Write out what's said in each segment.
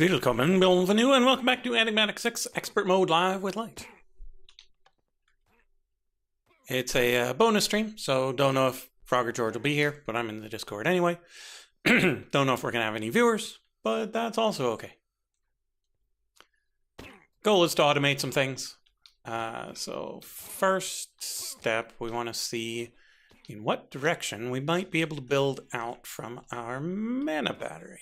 Willkommen, bienvenue, and welcome back to Enigmatic 6 Expert Mode Live with Light. It's a bonus stream, so don't know if Frog or George will be here, but I'm in the Discord anyway. Don't know if we're going to have any viewers, but that's also okay. Goal is to automate some things. So first step, we want to see in what direction we might be able to build out from our mana battery.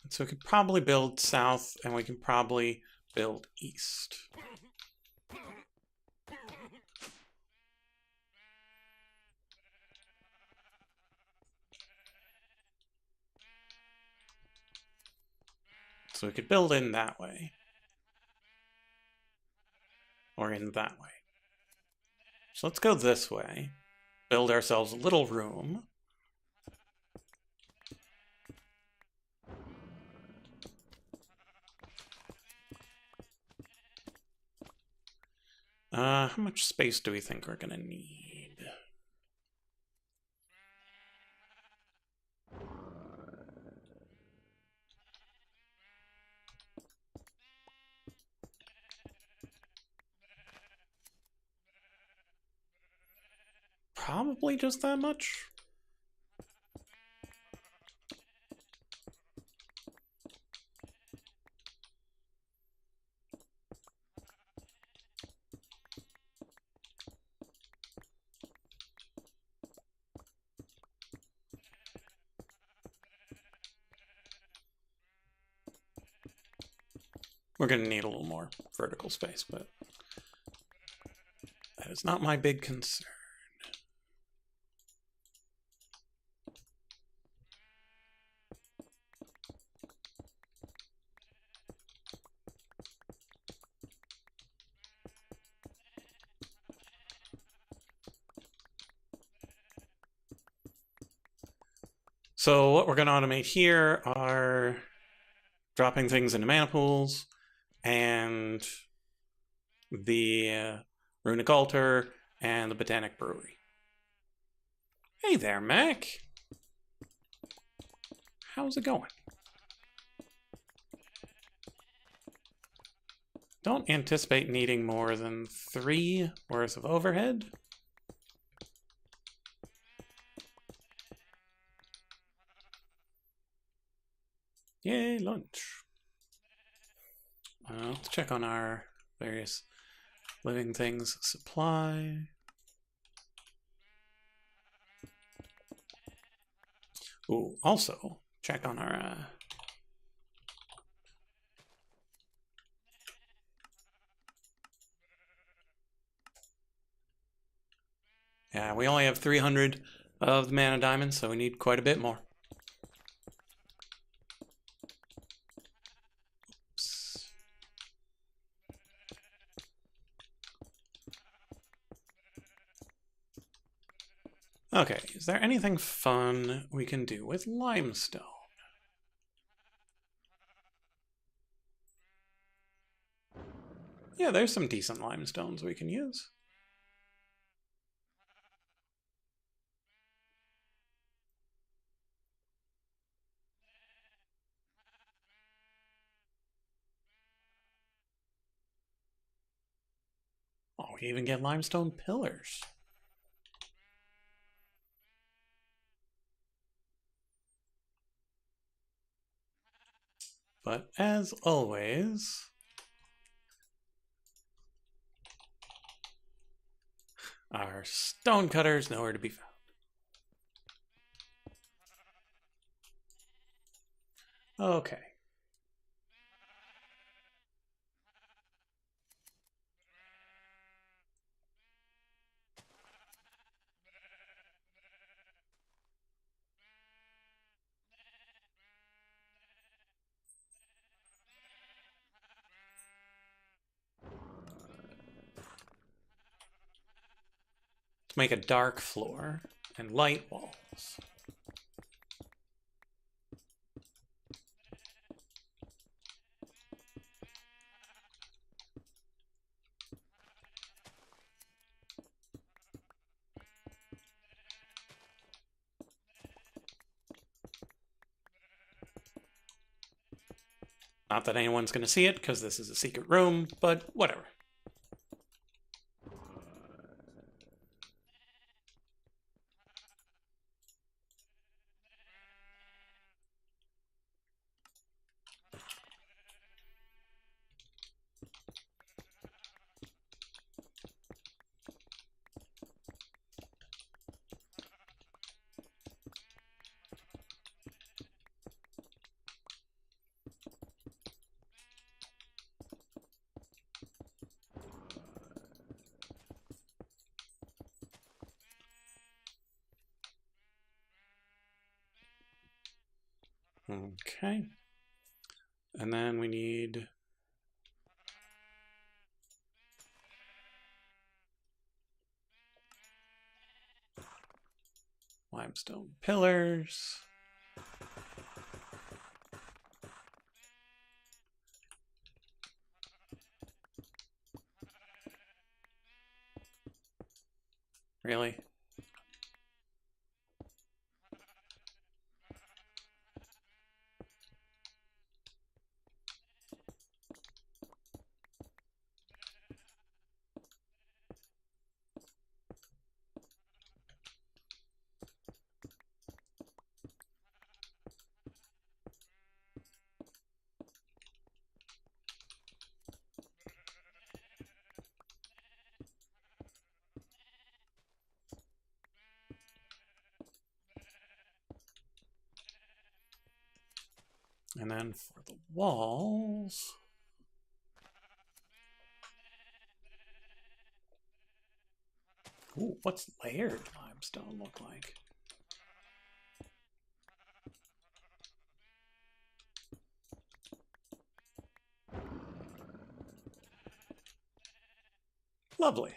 So we could probably build south, and we can probably build east. So we could build in that way. Or in that way. So let's go this way. Build ourselves a little room. How much space do we think we're gonna need? Probably just that much. We're going to need a little more vertical space, but that is not my big concern. So what we're going to automate here are dropping things into mana pools, and the Runic Altar, and the Botanic Brewery. Hey there, Mac. How's it going? Don't anticipate needing more than 3 worth of overhead. Yay, lunch. Let's check on our various living things supply. Ooh, also check on our yeah, we only have 300 of the mana diamonds, so we need quite a bit more. Okay, is there anything fun we can do with limestone? Yeah, there's some decent limestones we can use. Oh, we even get limestone pillars. But as always, our stone cutter's nowhere to be found. Okay. Let's make a dark floor and light walls. Not that anyone's going to see it, because this is a secret room, but whatever. Okay. And then we need limestone pillars. Really? And then for the walls, ooh, what's layered limestone look like? Lovely.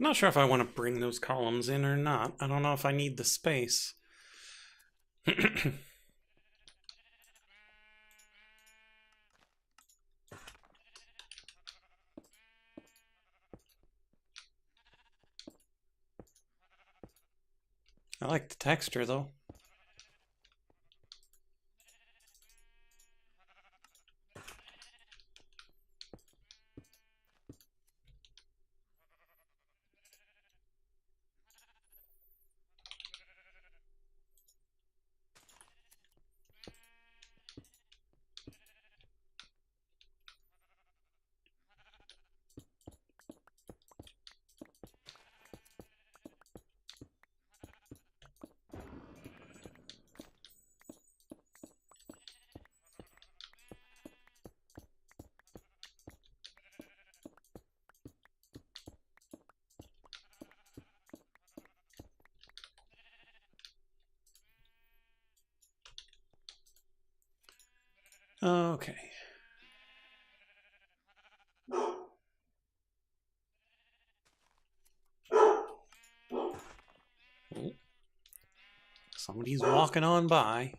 I'm not sure if I want to bring those columns in or not. I don't know if I need the space. I like the texture though. Okay. Oh. Somebody's walking on by.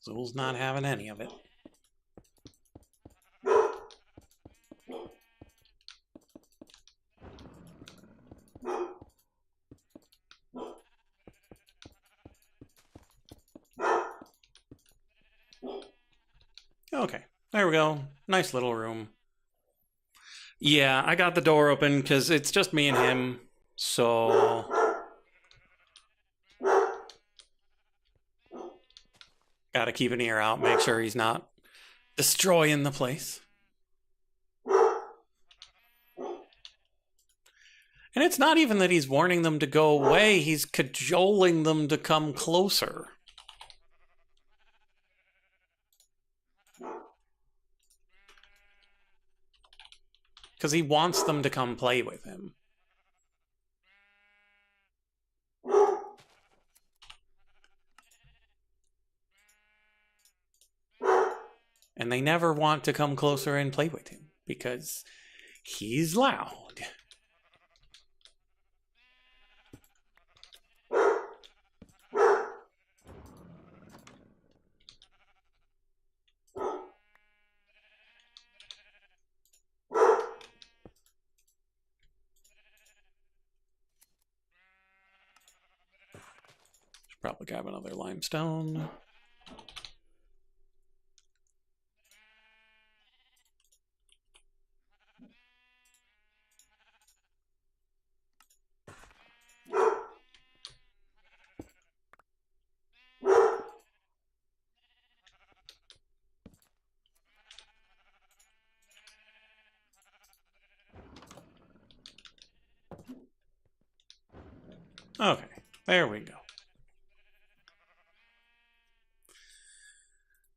Zool's not having any of it. Okay, there we go. Nice little room. Yeah, I got the door open because it's just me and him, so... Gotta keep an ear out, make sure he's not destroying the place. And it's not even that he's warning them to go away, he's cajoling them to come closer. Because he wants them to come play with him. And they never want to come closer and play with him because he's loud. Should probably grab another limestone. Okay, there we go.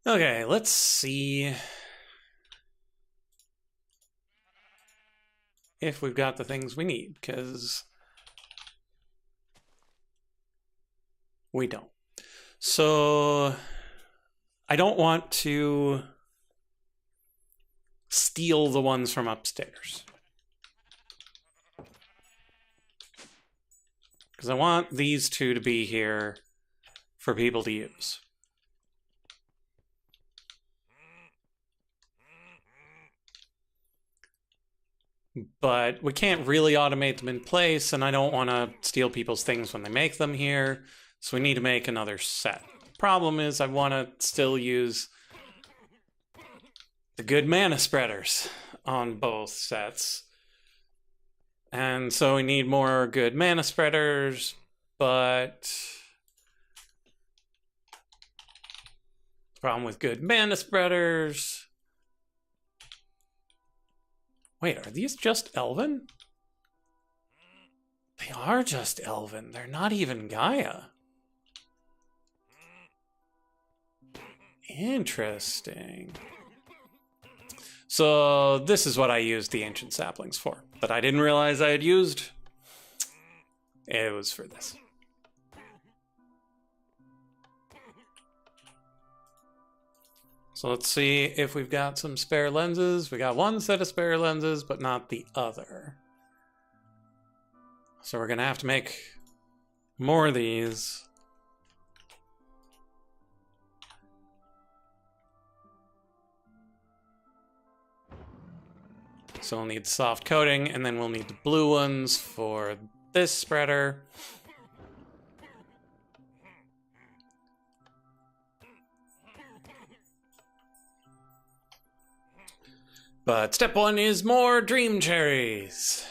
Okay, let's see if we've got the things we need, because we don't. So I don't want to steal the ones from upstairs, because I want these two to be here for people to use. But we can't really automate them in place, and I don't want to steal people's things when they make them here, so we need to make another set. Problem is, I want to still use the good mana spreaders on both sets. And so we need more good mana spreaders, but the problem with good mana spreaders... Wait, are these just Elven? They are just Elven. They're not even Gaia. Interesting. So this is what I used the ancient saplings for, that I didn't realize I had used. It was for this. So let's see if we've got some spare lenses. We got one set of spare lenses, but not the other. So we're gonna have to make more of these. So we'll need soft coating, and then we'll need the blue ones for this spreader. But step one is more dream cherries.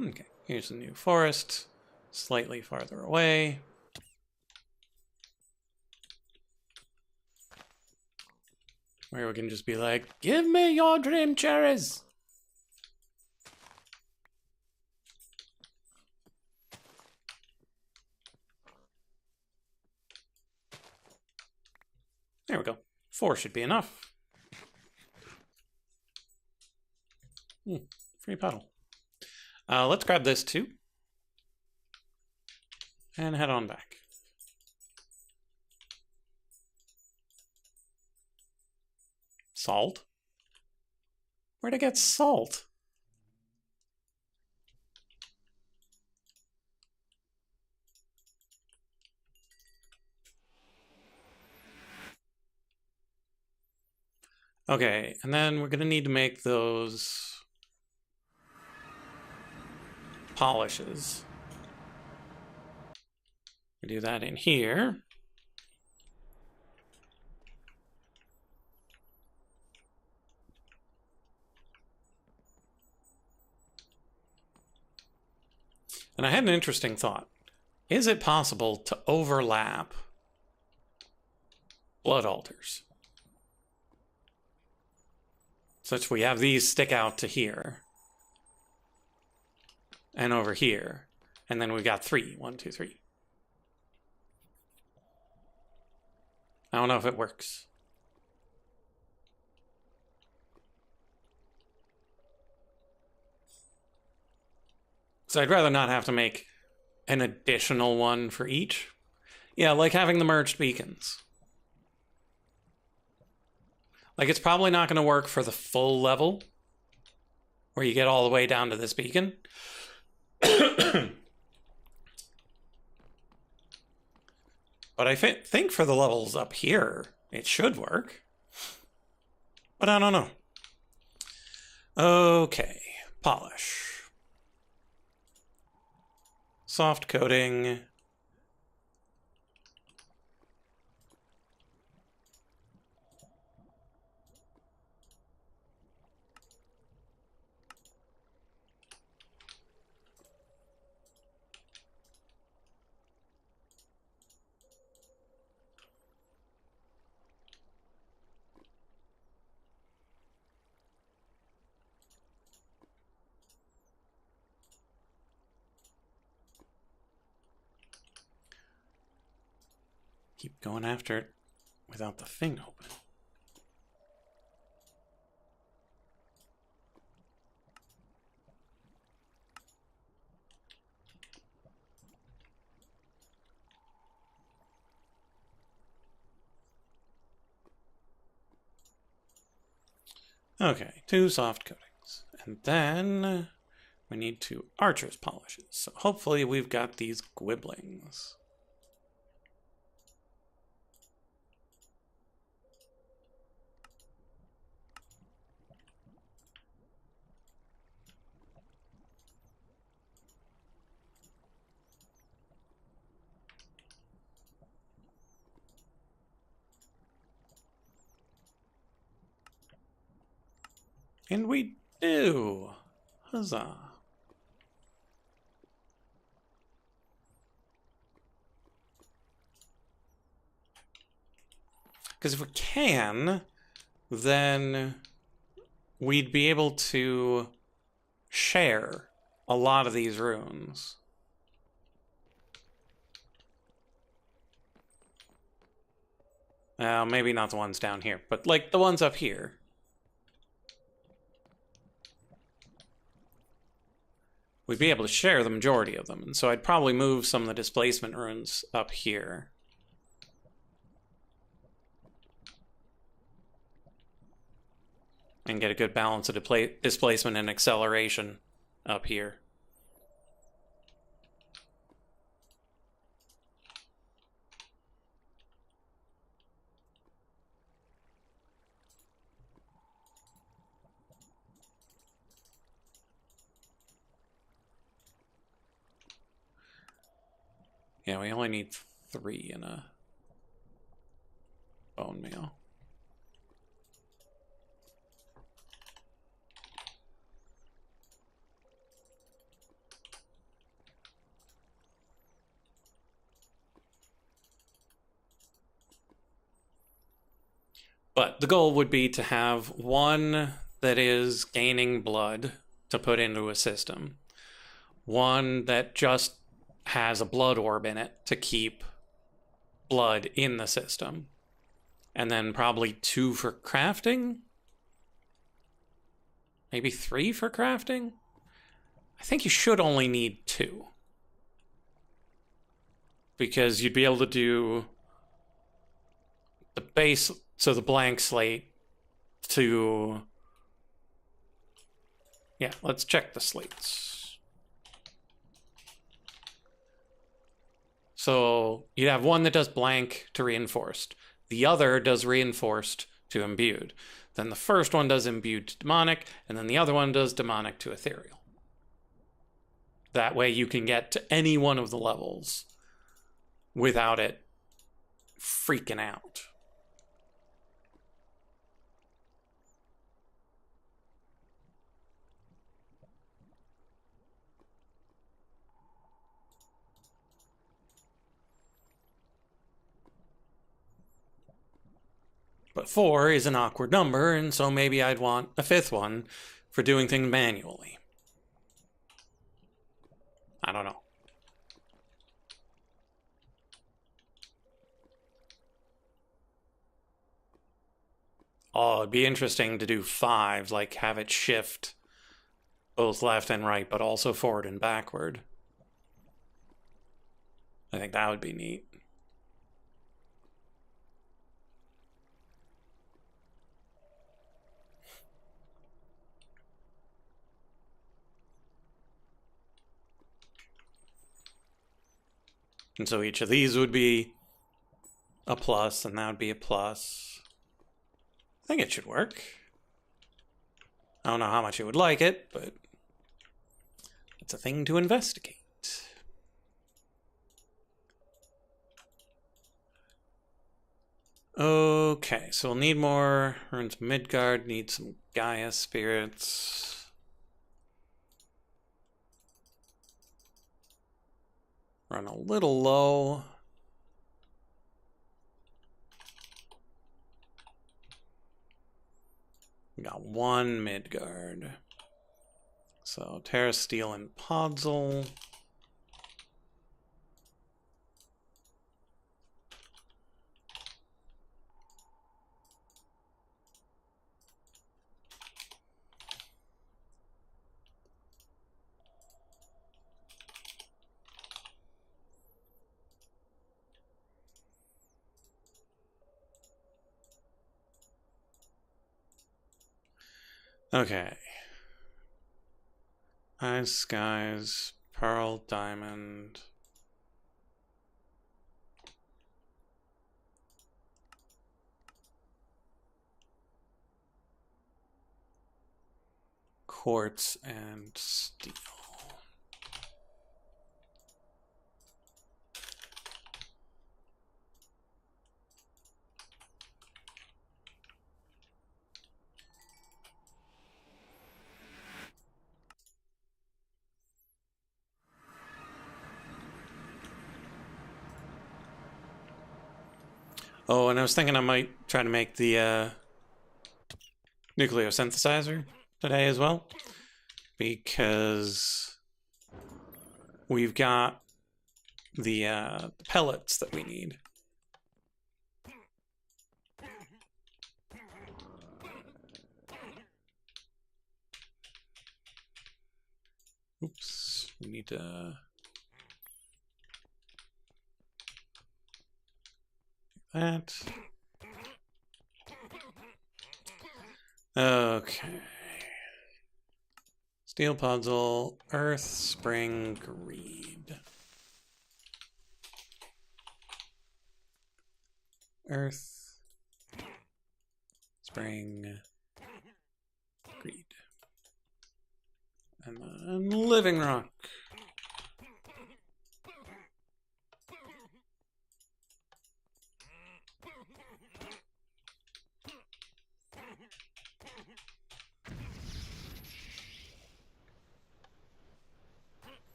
Okay, here's the new forest, slightly farther away. Where we can just be like, give me your dream cherries! There we go. 4 should be enough. Free puddle. Let's grab this too. And head on back. Salt? Where'd I get salt? Okay, and then we're gonna need to make those polishes. We do that in here. And I had an interesting thought. Is it possible to overlap blood altars? Such we have these stick out to here. And over here. And then we've got 3. 1, 2, 3. I don't know if it works. So I'd rather not have to make an additional one for each. Yeah, like having the merged beacons. Like, it's probably not going to work for the full level, where you get all the way down to this beacon. But I think for the levels up here, it should work. But I don't know. Okay, polish. Soft coating. Keep going after it without the thing open. Okay, 2 soft coatings. And then we need 2 archer's polishes. So hopefully we've got these gwibblings. And we do. Huzzah. Because if we can, then we'd be able to share a lot of these runes. Maybe not the ones down here, but like the ones up here. We'd be able to share the majority of them, and so I'd probably move some of the displacement runes up here. And get a good balance of displacement and acceleration up here. Yeah, we only need 3 in a bone meal. But the goal would be to have one that is gaining blood to put into a system. One that just has a blood orb in it to keep blood in the system. And then probably 2 for crafting? Maybe 3 for crafting? I think you should only need 2. Because you'd be able to do the base, so the blank slate to... Yeah, let's check the slates. So you'd have one that does blank to reinforced. The other does reinforced to imbued. Then the first one does imbued to demonic, and then the other one does demonic to ethereal. That way you can get to any one of the levels without it freaking out. But 4 is an awkward number, and so maybe I'd want a 5th one for doing things manually. I don't know. Oh, it'd be interesting to do 5, like have it shift both left and right, but also forward and backward. I think that would be neat. And so each of these would be a plus, and that would be a plus. I think it should work. I don't know how much you would like it, but it's a thing to investigate. Okay, so we'll need more runes of Midgard, need some Gaia spirits. Run a little low. We got 1 Midgard. So Terra Steel and Podzol. Okay. Eyes, skies, pearl, diamond. Quartz and steel. Oh, and I was thinking I might try to make the nucleosynthesizer today as well, because we've got the pellets that we need. Oops, we need to... that. Okay. Steel puzzle, earth, spring, greed. Earth, spring, greed. And then living rock.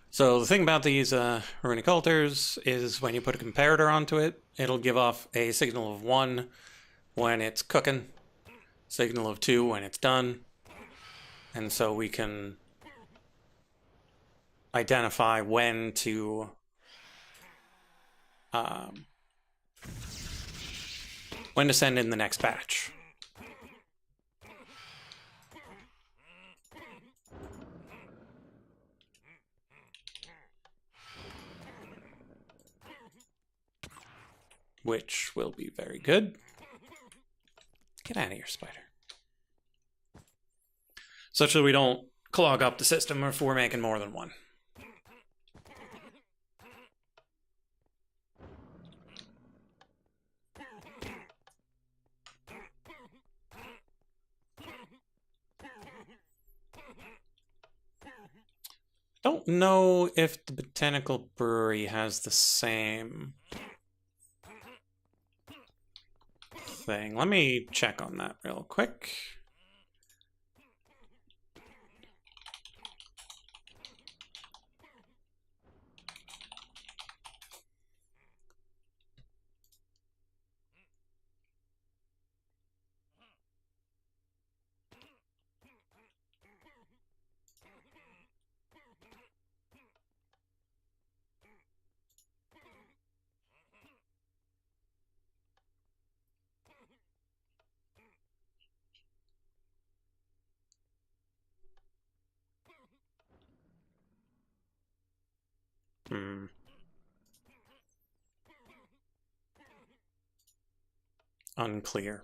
So the thing about these runic altars is when you put a comparator onto it, it'll give off a signal of 1 when it's cooking, signal of 2 when it's done, and so we can identify when to send in the next batch. which will be very good. Get out of here, spider. Such that we don't clog up the system if we're making more than one. Don't know if the Botanical Brewery has the same thing. Let me check on that real quick. Unclear.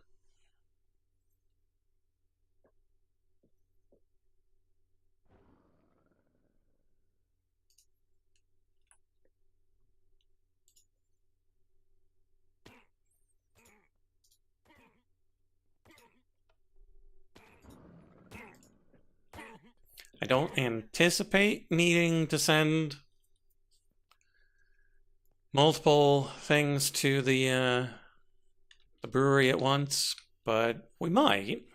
I don't anticipate needing to send multiple things to the brewery at once, but we might.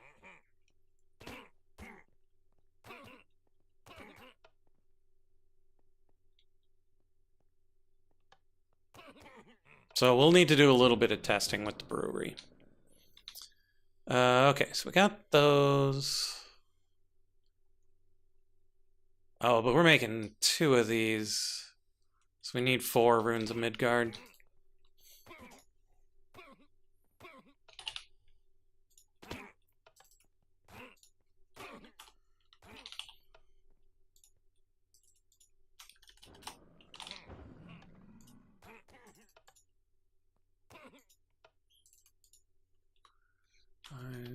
So we'll need to do a little bit of testing with the brewery. Okay, so we got those. Oh, but we're making 2 of these. So we need 4 runes of Midgard.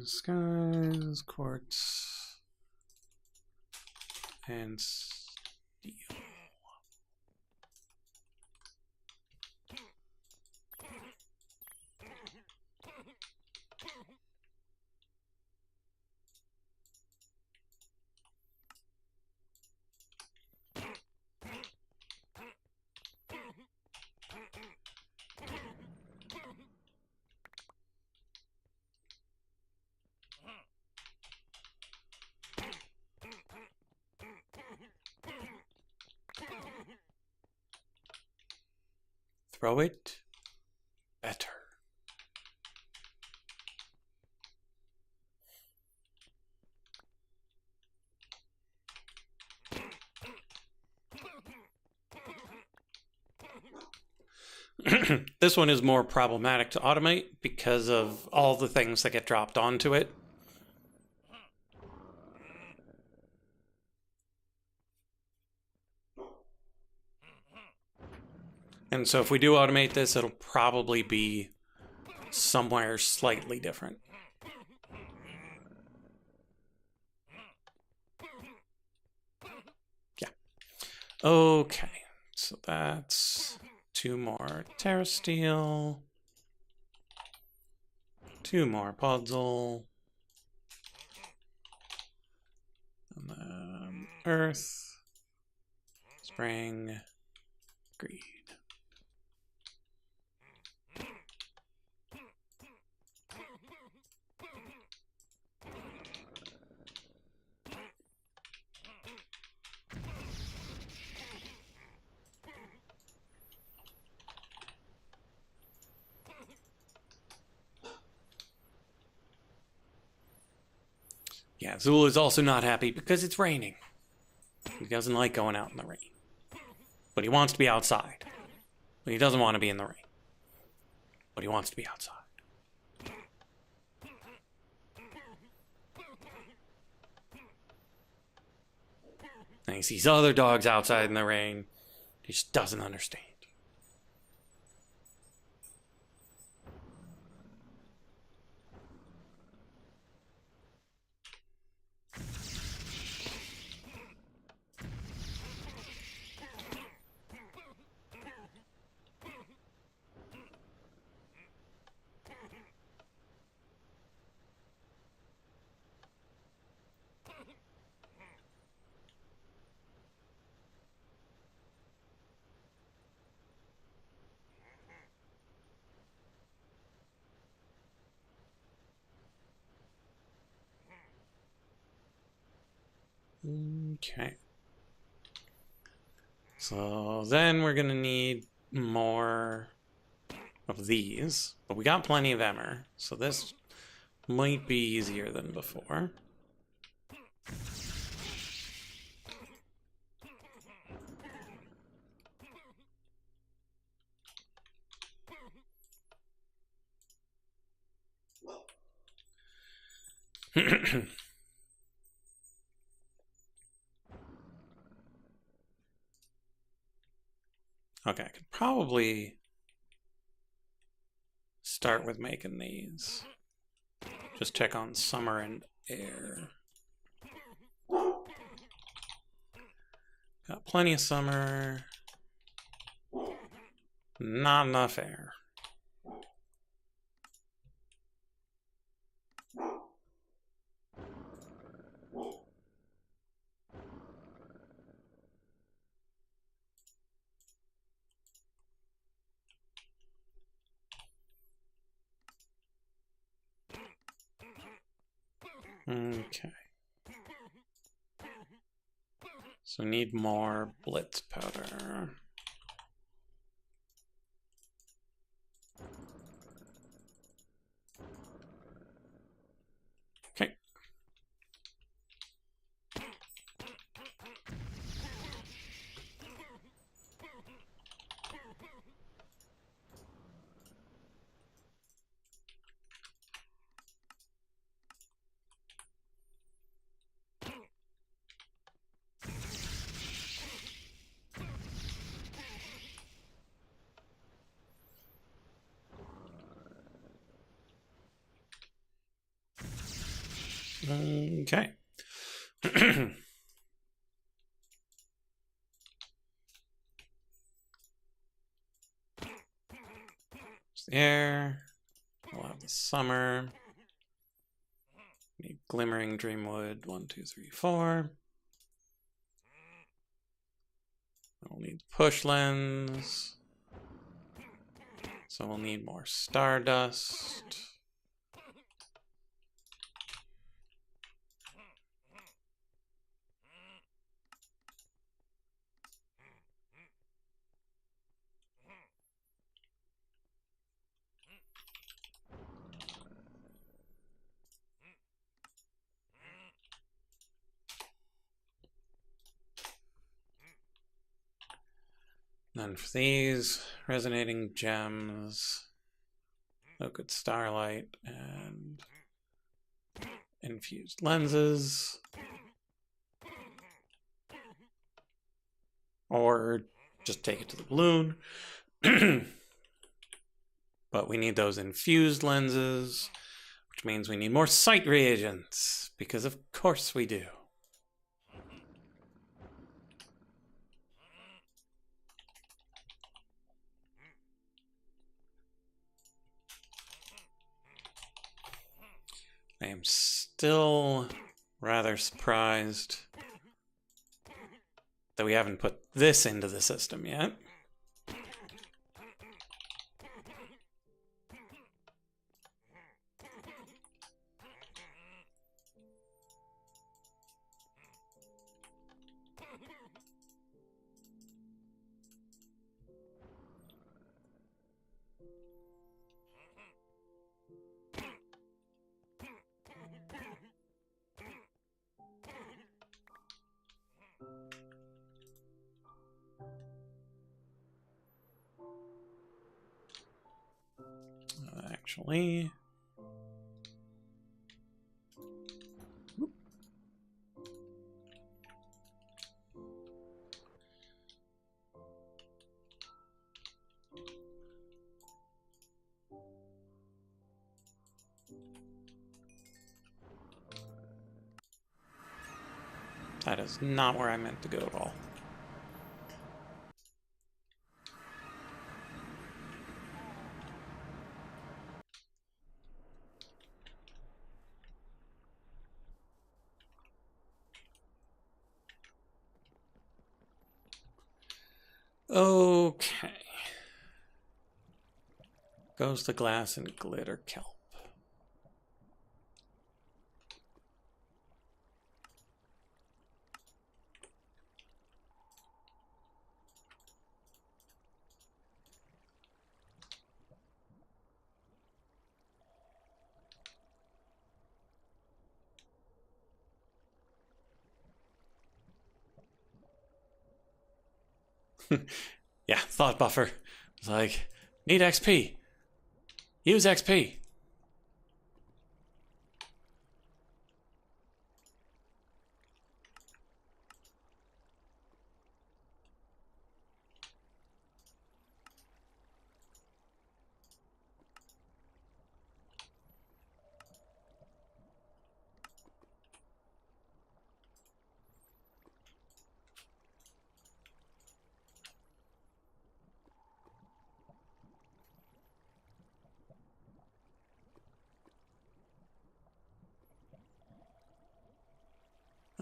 Skies, quartz, and steel. Throw it better. This one is more problematic to automate because of all the things that get dropped onto it. And so if we do automate this, it'll probably be somewhere slightly different. Yeah. Okay. So that's 2 more Terra Steel. 2 more Podzol. And then Earth. Spring. Greed. Yeah, Zul is also not happy because it's raining. He doesn't like going out in the rain. But he wants to be outside. But he doesn't want to be in the rain. But he wants to be outside. And he sees other dogs outside in the rain. He just doesn't understand. Okay. So then we're gonna need more of these, but we got plenty of emmer, so this might be easier than before. Okay, I could probably start with making these. Just check on summer and air. Got plenty of summer. Not enough air. Okay. So we need more blitz powder. Okay. Okay. Air. We'll have the summer. Need glimmering dreamwood. 1, 2, 3, 4. We'll need push lens. So we'll need more stardust. Then for these, resonating gems, liquid starlight, and infused lenses. Or just take it to the balloon. But we need those infused lenses, which means we need more sight reagents, because of course we do. I am still rather surprised that we haven't put this into the system yet. Actually, that is not where I meant to go at all. Okay. Goes the glass and glitter kelp. Yeah, thought buffer. It's like, need XP. Use XP.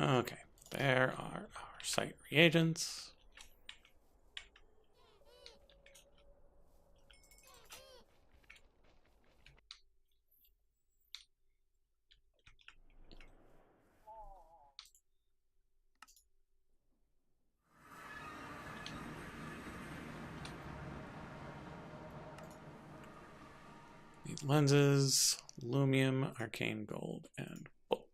Okay, there are our site reagents. These lenses, lumium, arcane gold, and book.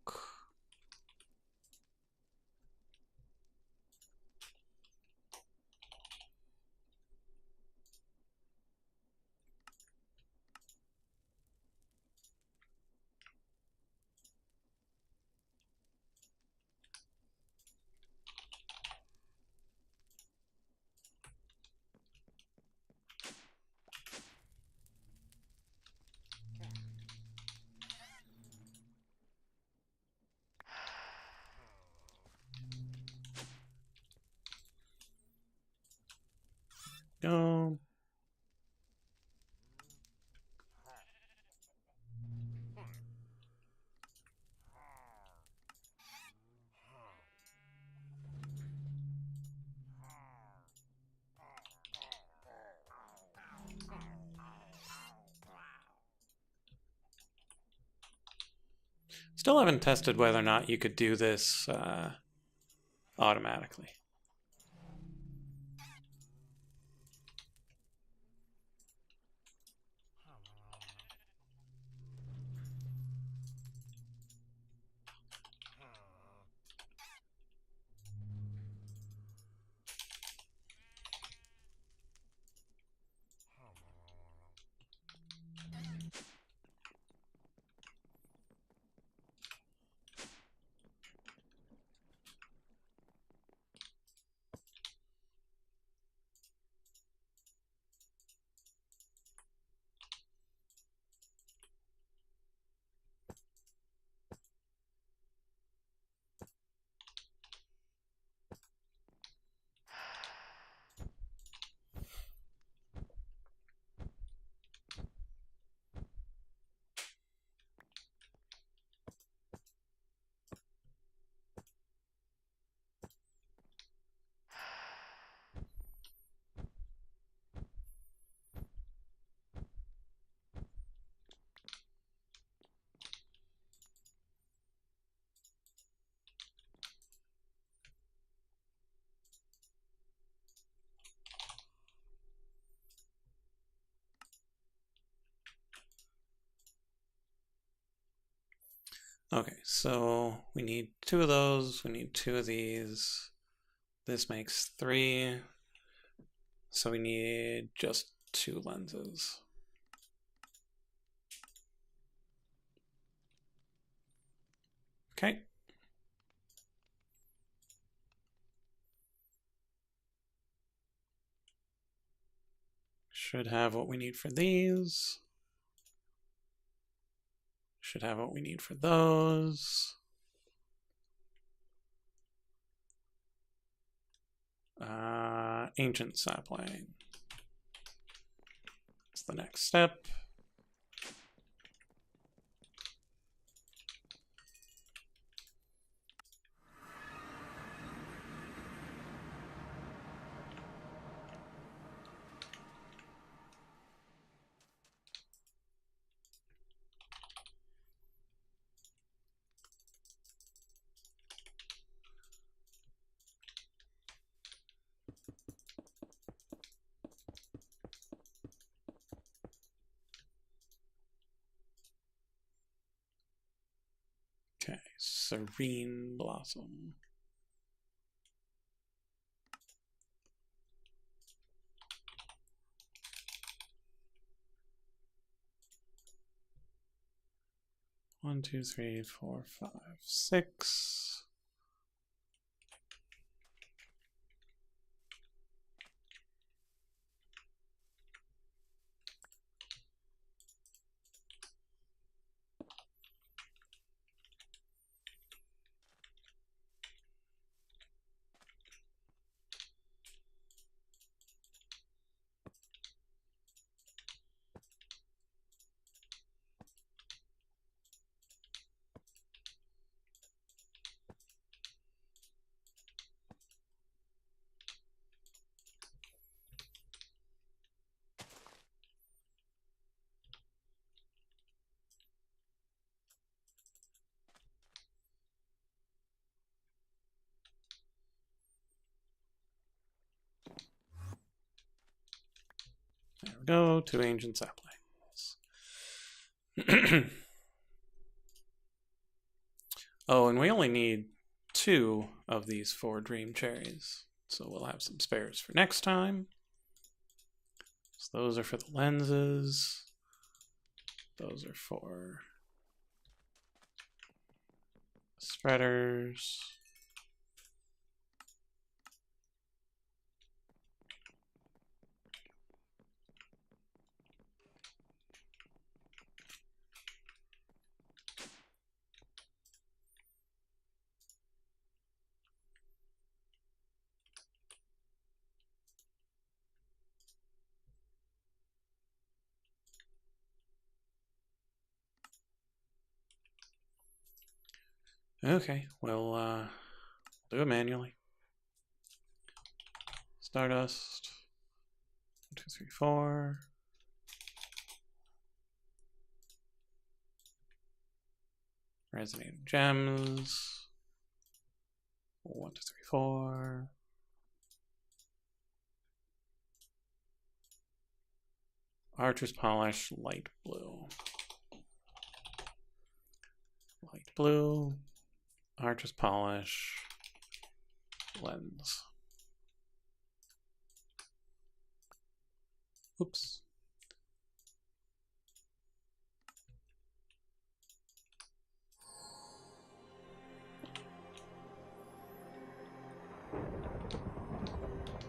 Go. Still haven't tested whether or not you could do this automatically. Okay, so we need 2 of those, we need 2 of these. This makes 3. So we need just 2 lenses. Okay. Should have what we need for these. Should have what we need for those. Ancient sapling. That's the next step. Okay, serene blossom. 1, 2, 3, 4, 5, 6. There we go, 2 ancient saplings. Oh, and we only need 2 of these 4 dream cherries. So we'll have some spares for next time. So those are for the lenses. Those are for spreaders. Okay, we'll do it manually. Stardust. 1, 2, 3, 4. Resonating gems. 1, 2, 3, 4. Archer's polish, light blue. Light blue. Archer's polish. Lens. Oops.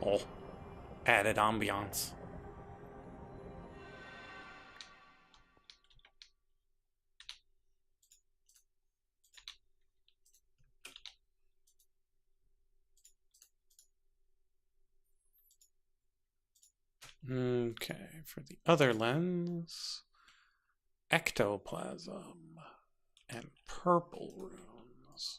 Oh, added ambiance. Okay, for the other lens, ectoplasm and purple runes.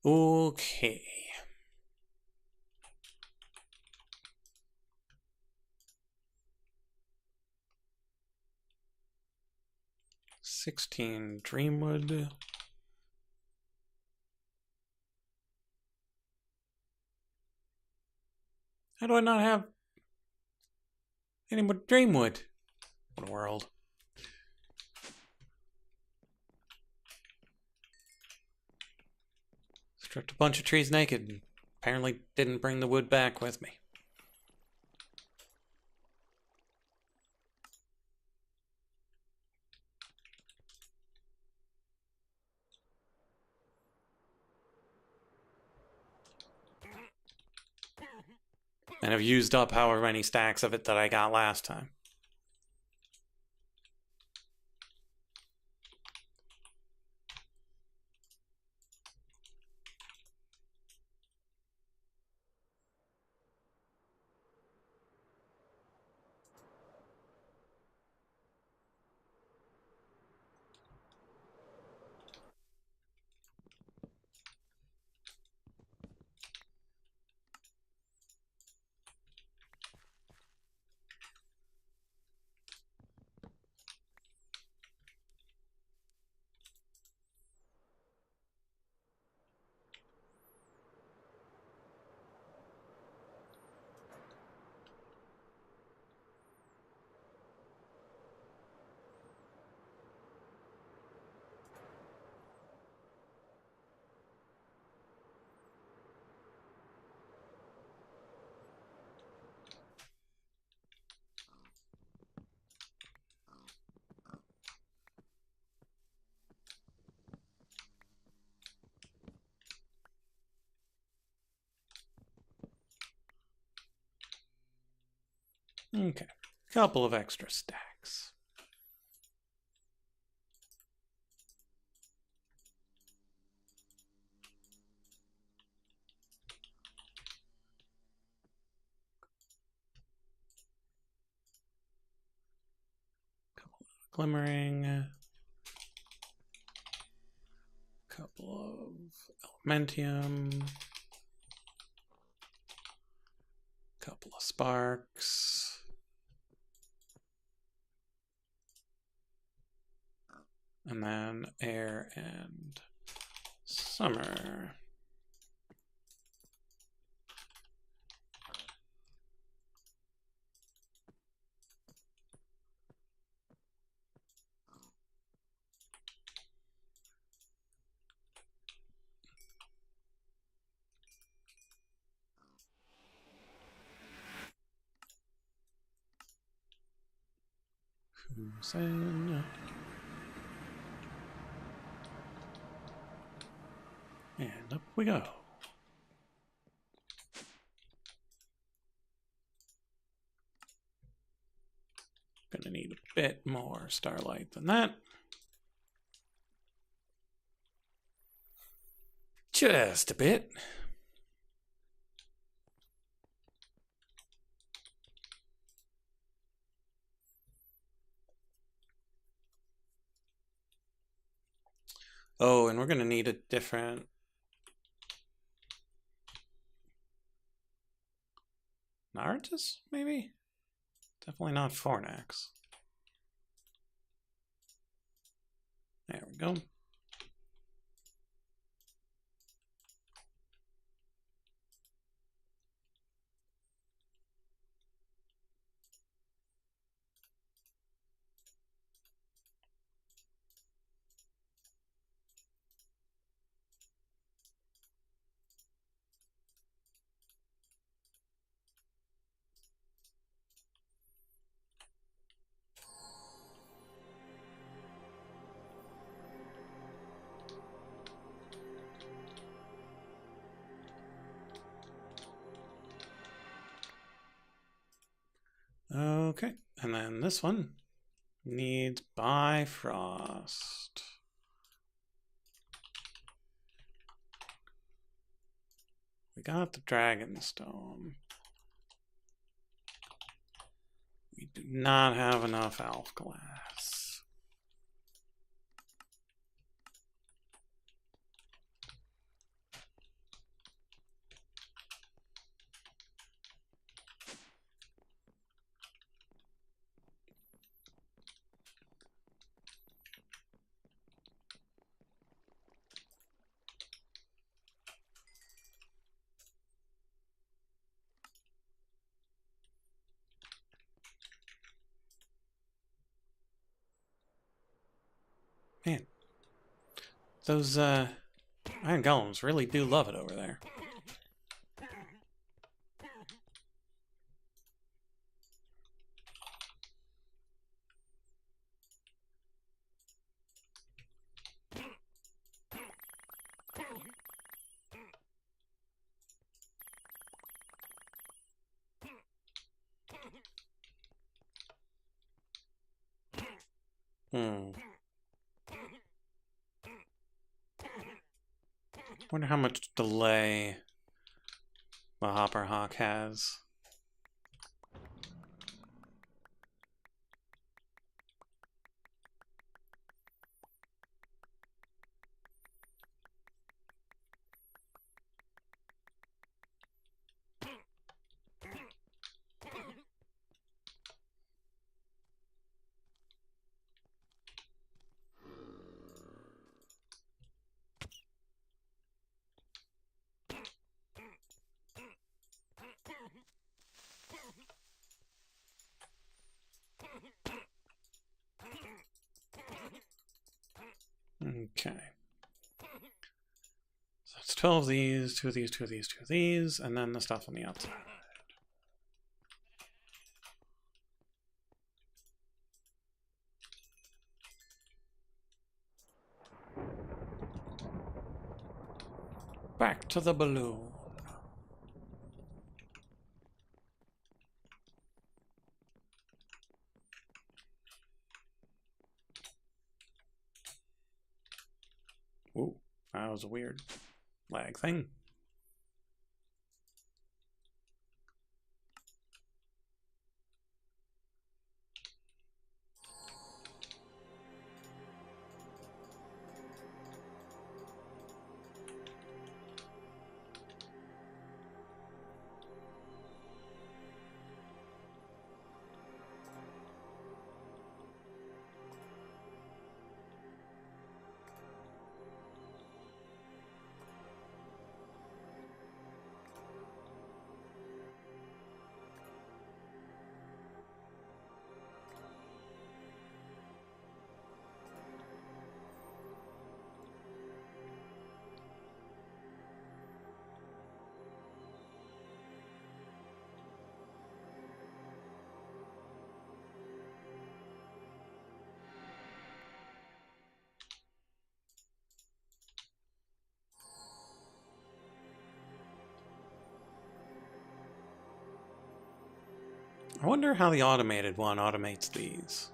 Okay. $16 Dreamwood. How do I not have any more Dreamwood? What a world. Stripped a bunch of trees naked and apparently didn't bring the wood back with me. And I've used up however many stacks of it that I got last time. Okay, couple of extra stacks. Couple of glimmering. Couple of elementium. Couple of sparks. And then air and summer. And up we go. Gonna need a bit more starlight than that. Just a bit. Oh, and we're gonna need a different Narutus, maybe? Definitely not Fornax. There we go. Okay, and then this one needs Bifrost. We got the Dragonstone. We do not have enough Elf Glass. Man, those iron golems really do love it over there. Wonder how much delay the Hopper Hawk has. Okay. So it's 12 of these, 2 of these, 2 of these, 2 of these, and then the stuff on the outside. Back to the balloon. Ooh, that was a weird lag thing. I wonder how the automated one automates these.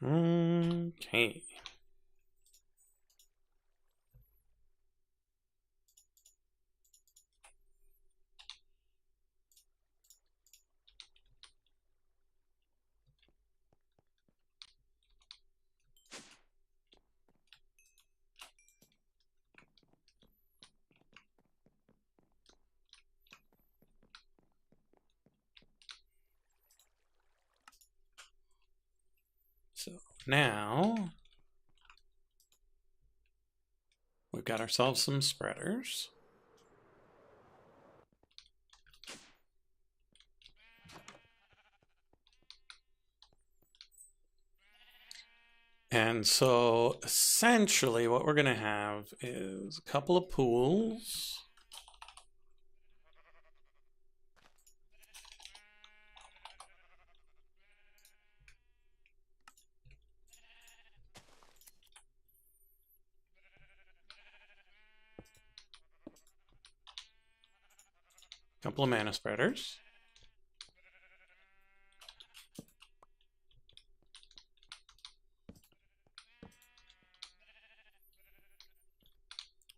Okay. So now we've got ourselves some spreaders. And so essentially what we're going to have is a couple of pools. Couple of mana spreaders.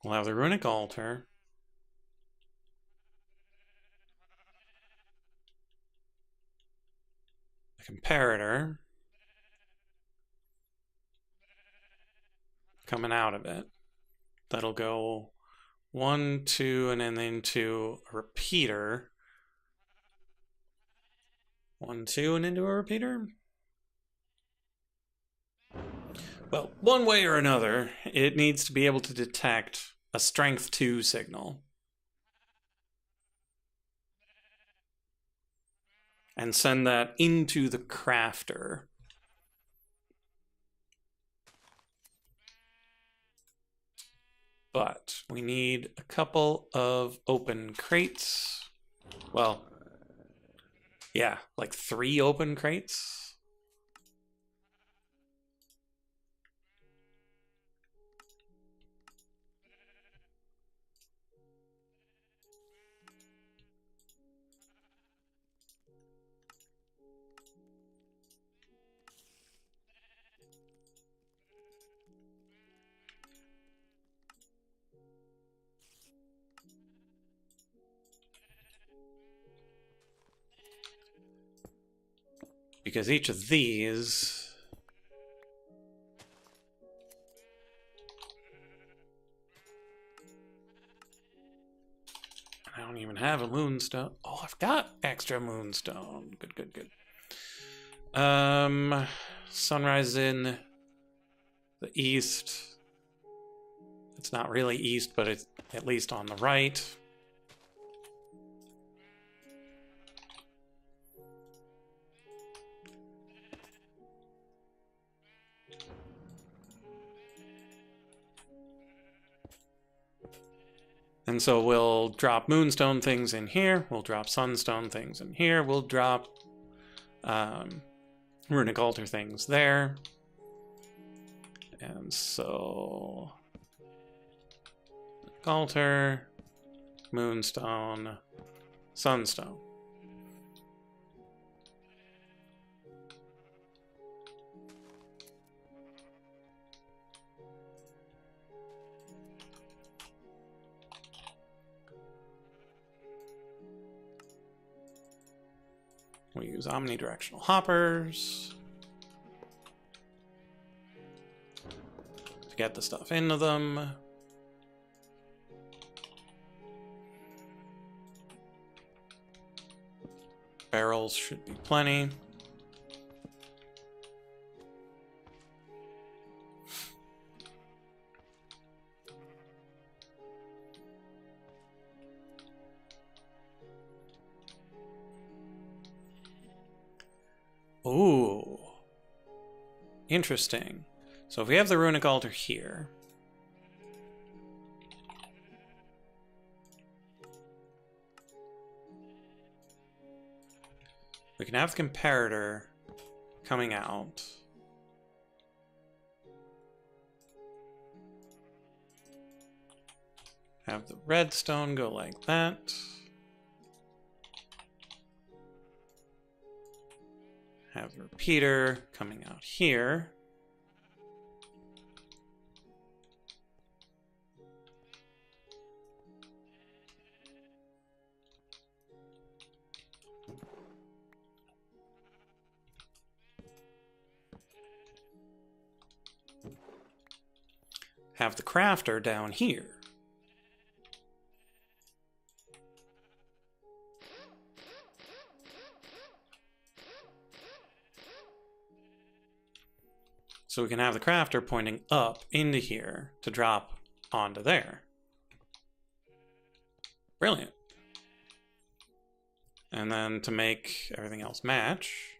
We'll have the Runic Altar. The Comparator. Coming out of it. That'll go 1, 2, and then into a repeater. 1, 2, and into a repeater. Well, one way or another, it needs to be able to detect a strength 2 signal. And send that into the crafter. But we need a couple of open crates. Well, yeah, like 3 open crates. Because each of these I don't even have a moonstone. Oh, I've got extra moonstone. Good, good, good. Sunrise in the east. It's not really east, but it's at least on the right. And so we'll drop moonstone things in here. We'll drop sunstone things in here. We'll drop runic altar things there. And so altar, moonstone, sunstone. We use omnidirectional hoppers to get the stuff into them. Barrels should be plenty. Ooh. Interesting. So if we have the runic altar here, we can have the comparator coming out. Have the redstone go like that. Have the repeater coming out here. Have the crafter down here. So we can have the crafter pointing up into here to drop onto there. Brilliant. And then to make everything else match,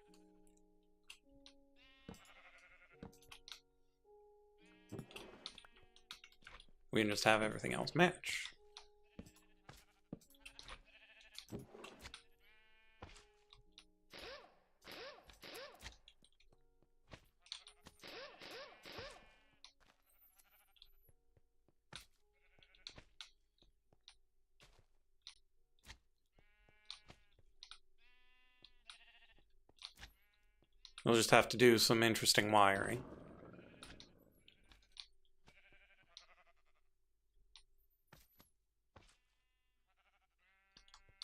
we can just have everything else match. We'll just have to do some interesting wiring.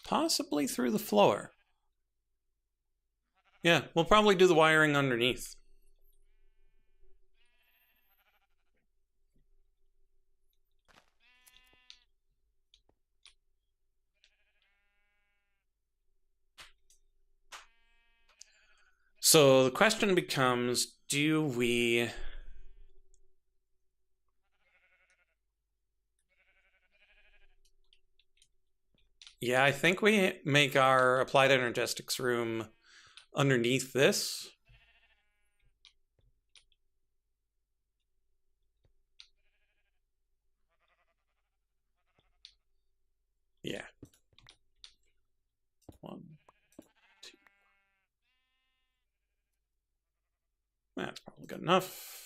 Possibly through the floor. Yeah, we'll probably do the wiring underneath. So the question becomes, do we... Yeah, I think we make our applied energetics room underneath this. Yeah. 1, 2. That's probably good enough.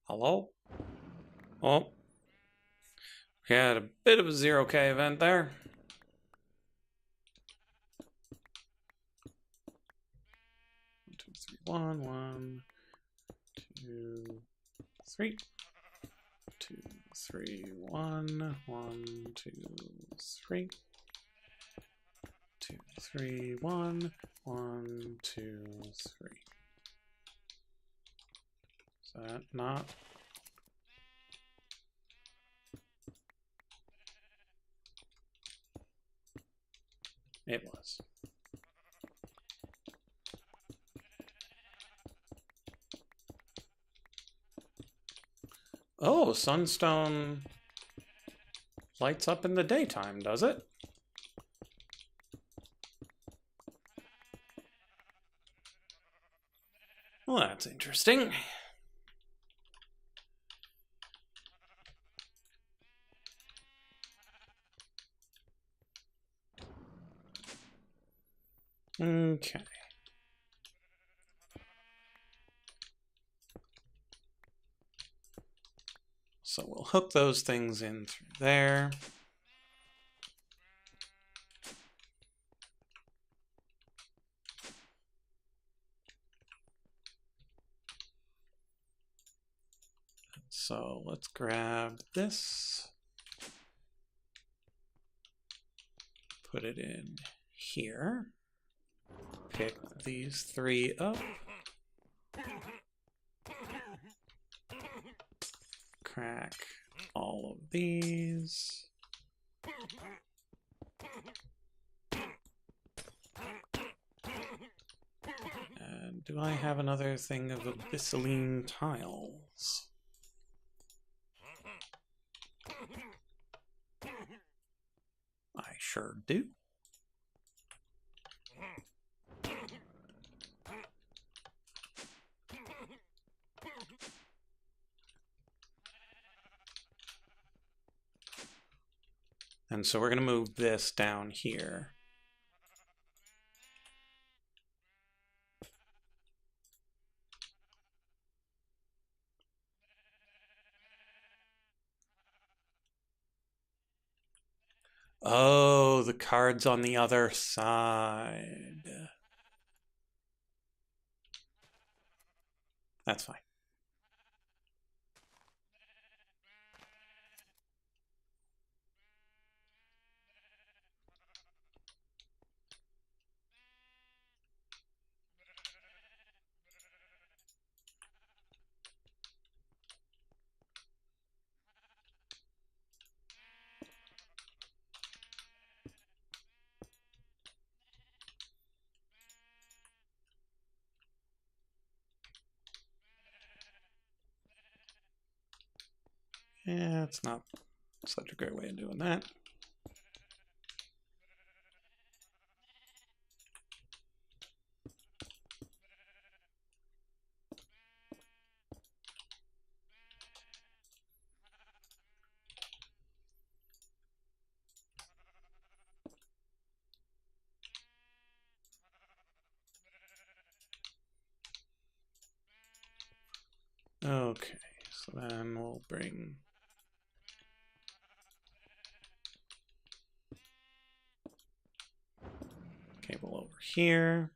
Hello? Oh. We had a bit of a 0K event there. One, 1, 2, 3. 2, 3, 1, 1, 2, 3. 2, 3, 1, 1, 2, 3. Is that not? It was. Oh, sunstone lights up in the daytime, does it? Well, that's interesting. Okay. So we'll hook those things in through there. So let's grab this, put it in here, pick these three up, crack all of these. And do I have another thing of abyssaline tiles? I sure do. And so we're going to move this down here. Oh, the card's on the other side. That's fine. Yeah, it's not such a great way of doing that. Okay, so then we'll bring cable over here.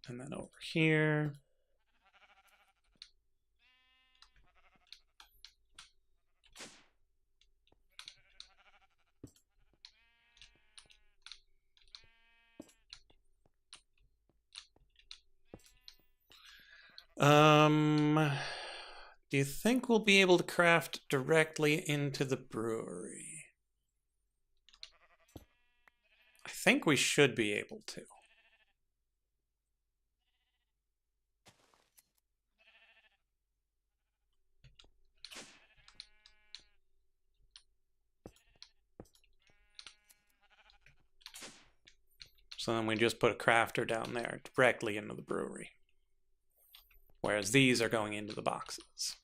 And then over here. Do you think we'll be able to craft directly into the brewery? I think we should be able to. So then we just put a crafter down there directly into the brewery. Whereas these are going into the boxes.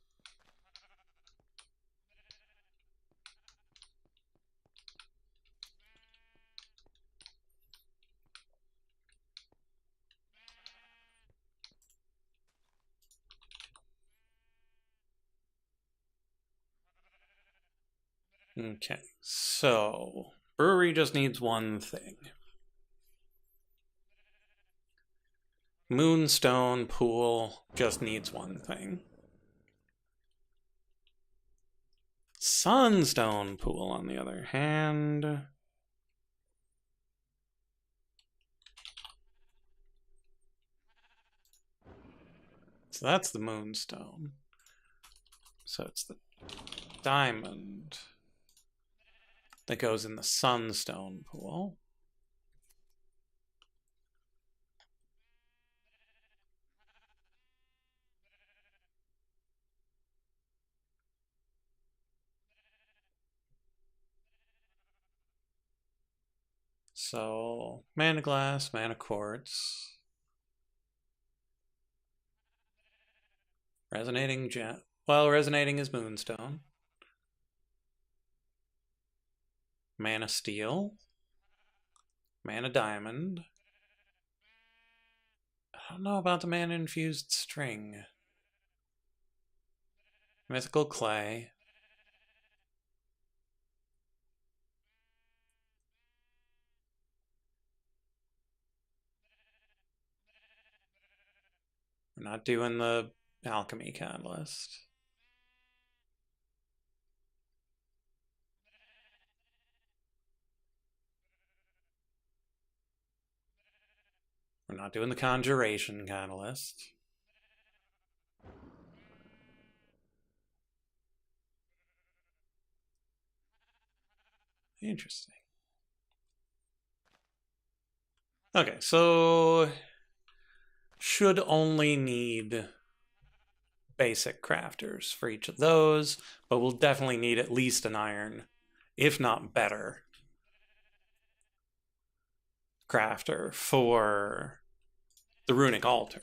Okay, so brewery just needs one thing. Moonstone pool just needs one thing. Sunstone pool, on the other hand, so that's the moonstone. So it's the diamond. that goes in the sunstone pool. So, mana glass, mana quartz. Resonating gem. Well, resonating is moonstone. Mana steel. Mana diamond. I don't know about the mana infused string. Mythical clay. We're not doing the alchemy catalyst. We're not doing the conjuration catalyst. Interesting. Okay, so should only need basic crafters for each of those, but we'll definitely need at least an iron, if not better, crafter for the runic altar.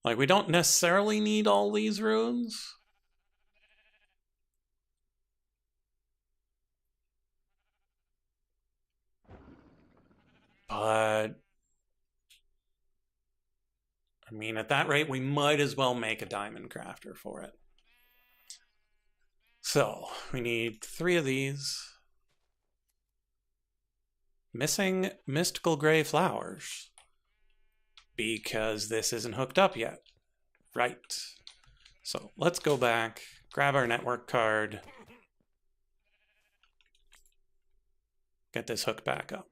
Like, we don't necessarily need all these runes. But I mean, at that rate, we might as well make a diamond crafter for it. So, we need 3 of these. Missing mystical gray flowers. Because this isn't hooked up yet. Right. So, let's go back, grab our network card, get this hooked back up.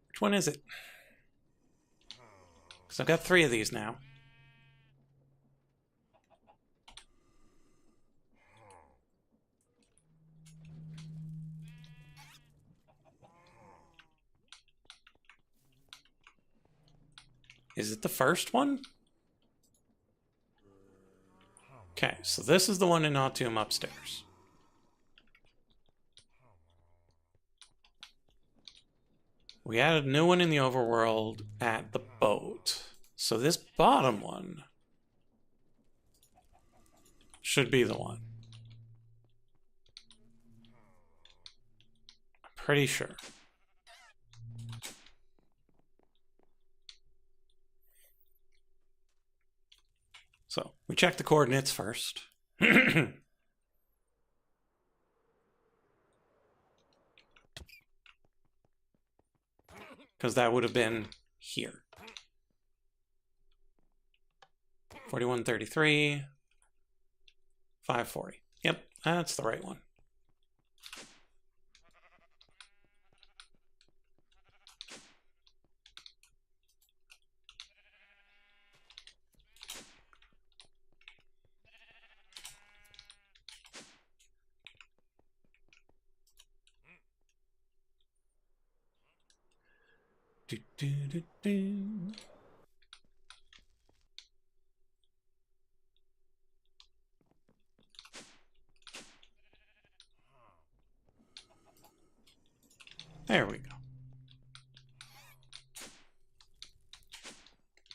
Which one is it? Because I've got 3 of these now. Is it the first one? Okay, so this is the one in Autumn upstairs. We added a new one in the overworld at the boat. So this bottom one should be the one. I'm pretty sure. So we check the coordinates first. Because that would have been here. 4133, 540. Yep, that's the right one. Do, do, do, do. There we go.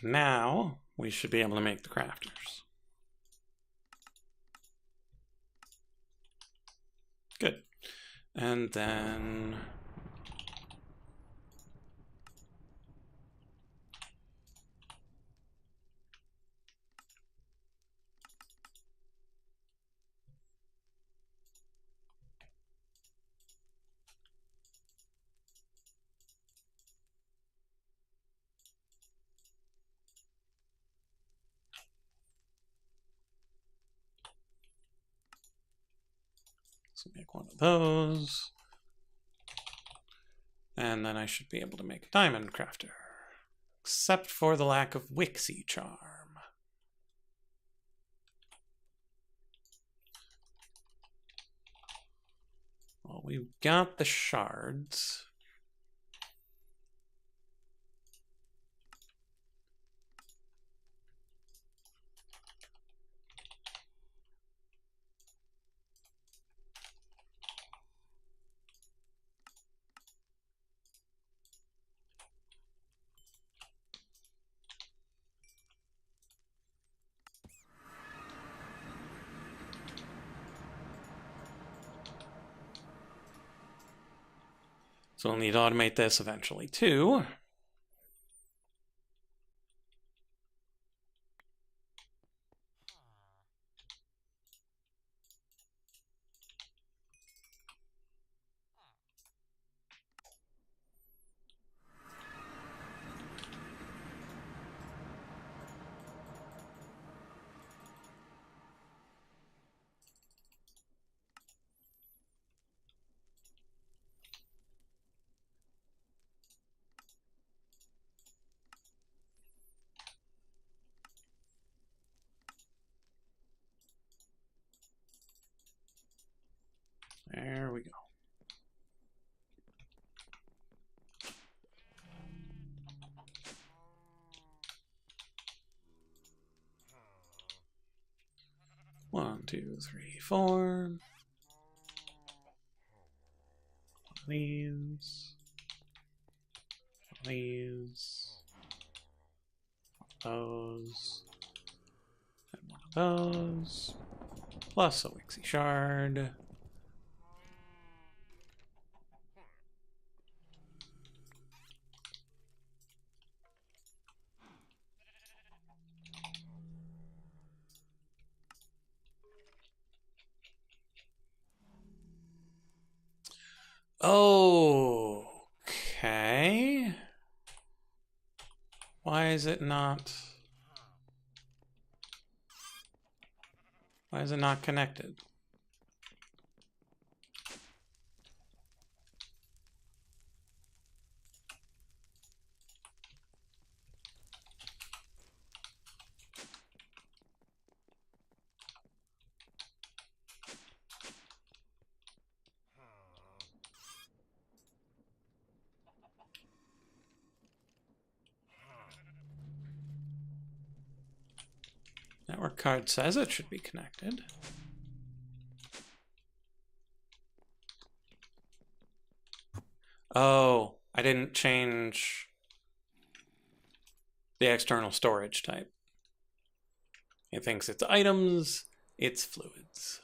Now we should be able to make the crafters. Good. And then make one of those. And then I should be able to make a diamond crafter. Except for the lack of E6E charm. Well, we've got the shards. So we'll need to automate this eventually too. There we go. One, two, three, four. These. These. Those. And one of those. Plus a E6E shard. Okay. Why is it not? Why is it not connected? Network card says it should be connected. Oh, I didn't change the external storage type. It thinks it's items, it's fluids.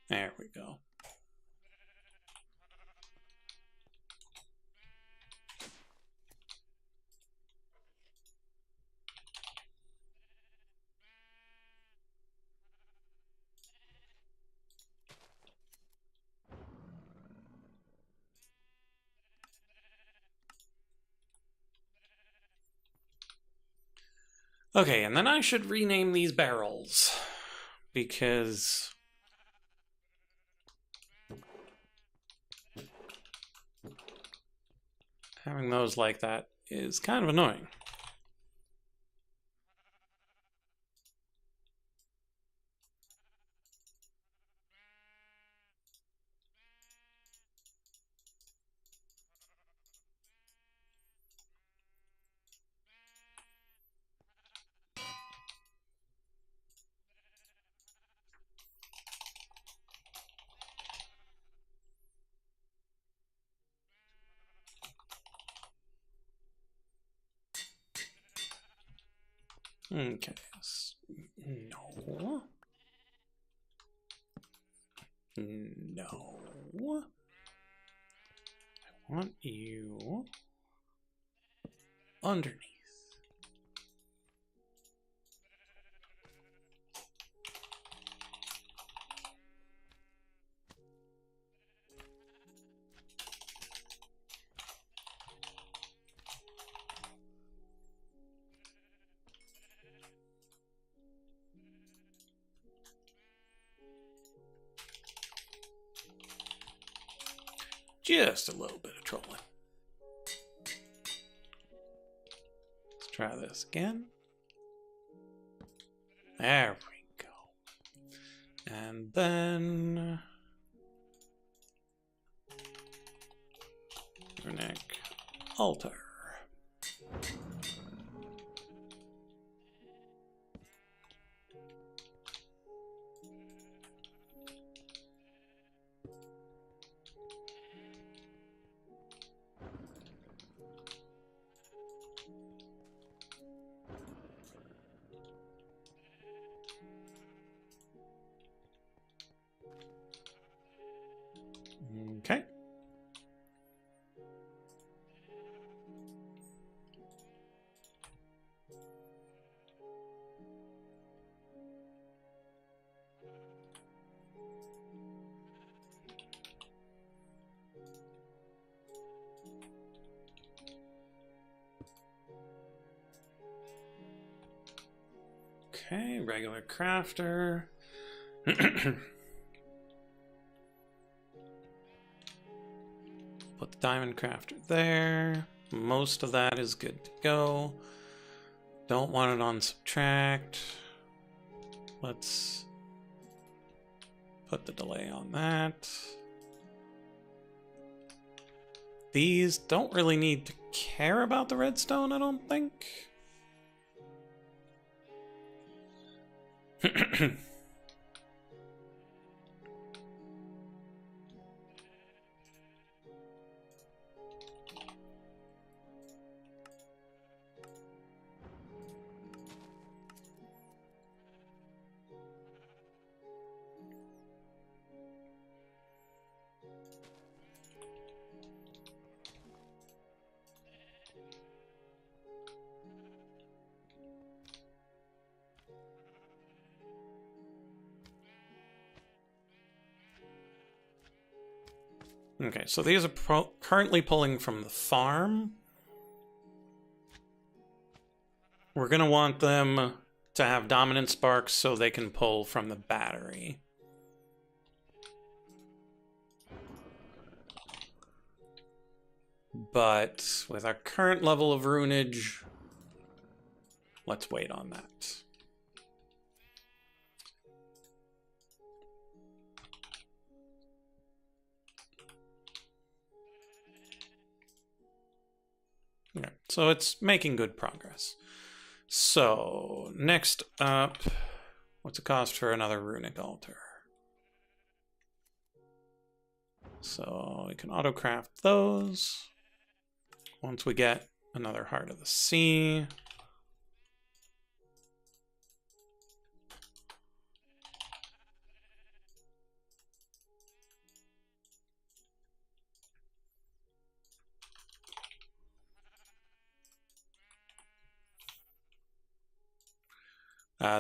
There we go. Okay, and then I should rename these barrels because having those like that is kind of annoying. Okay. No. No. I want you underneath. Just a little bit of trolling. Let's try this again. There we go. And then runic altar. Okay. Okay, regular crafter. Put the diamond crafter there. Most of that is good to go. Don't want it on subtract. Let's put the delay on that. These don't really need to care about the redstone, I don't think. Okay, so these are currently pulling from the farm. We're going to want them to have dominant sparks so they can pull from the battery. But with our current level of runage, let's wait on that. Okay, so it's making good progress. So next up, what's it cost for another runic altar? So we can auto-craft those. Once we get another Heart of the Sea.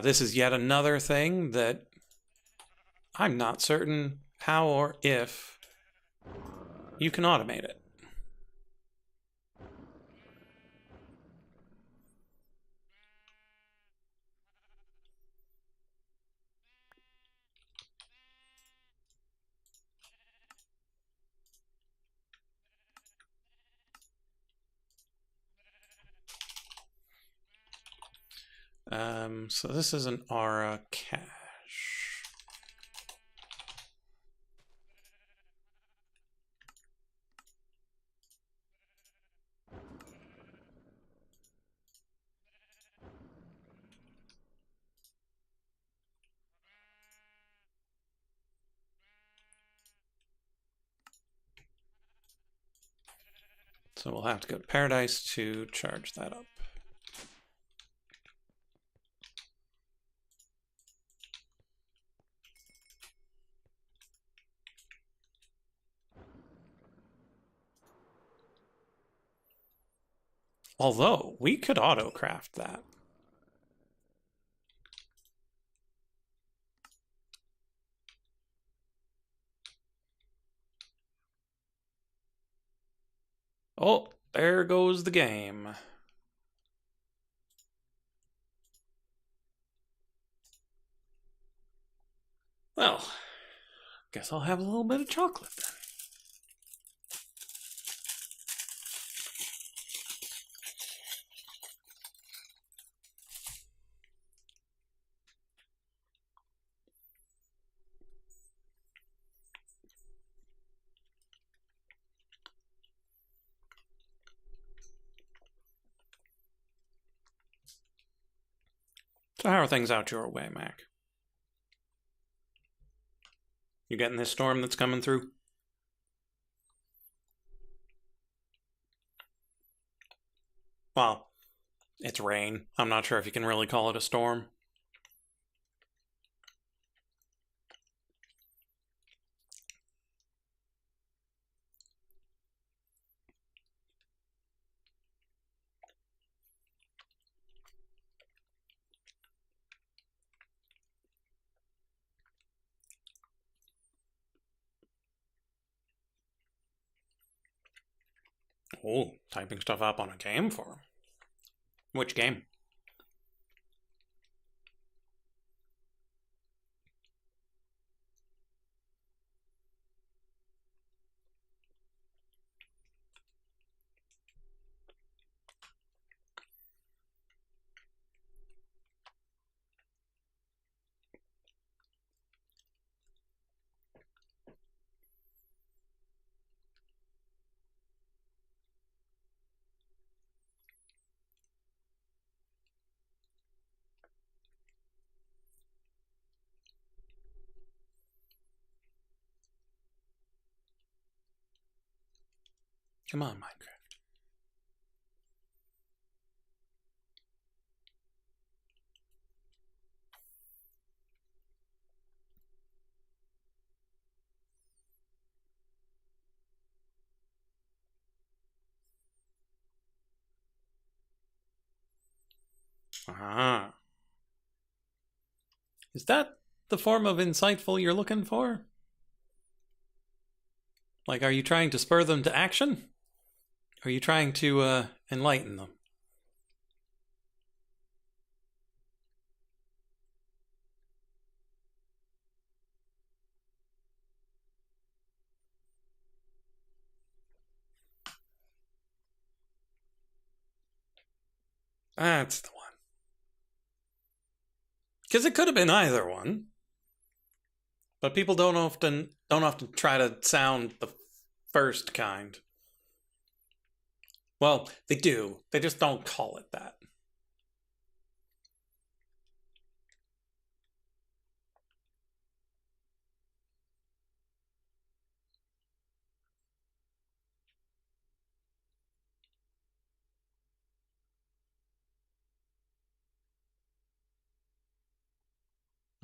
This is yet another thing that I'm not certain how or if you can automate it. So this is an aura cache. So we'll have to go to Paradise to charge that up. Although, we could auto-craft that. Oh, there goes the game. Well, guess I'll have a little bit of chocolate then. So how are things out your way, Mac? You getting this storm that's coming through? Well, it's rain. I'm not sure if you can really call it a storm. Oh, typing stuff up on a game forum. Which game? Come on, Minecraft. Ah. Is that the form of insightful you're looking for? Like, are you trying to spur them to action? Or are you trying to enlighten them? That's the one. Because it could have been either one, but people don't often try to sound the first kind. Well, they do. They just don't call it that.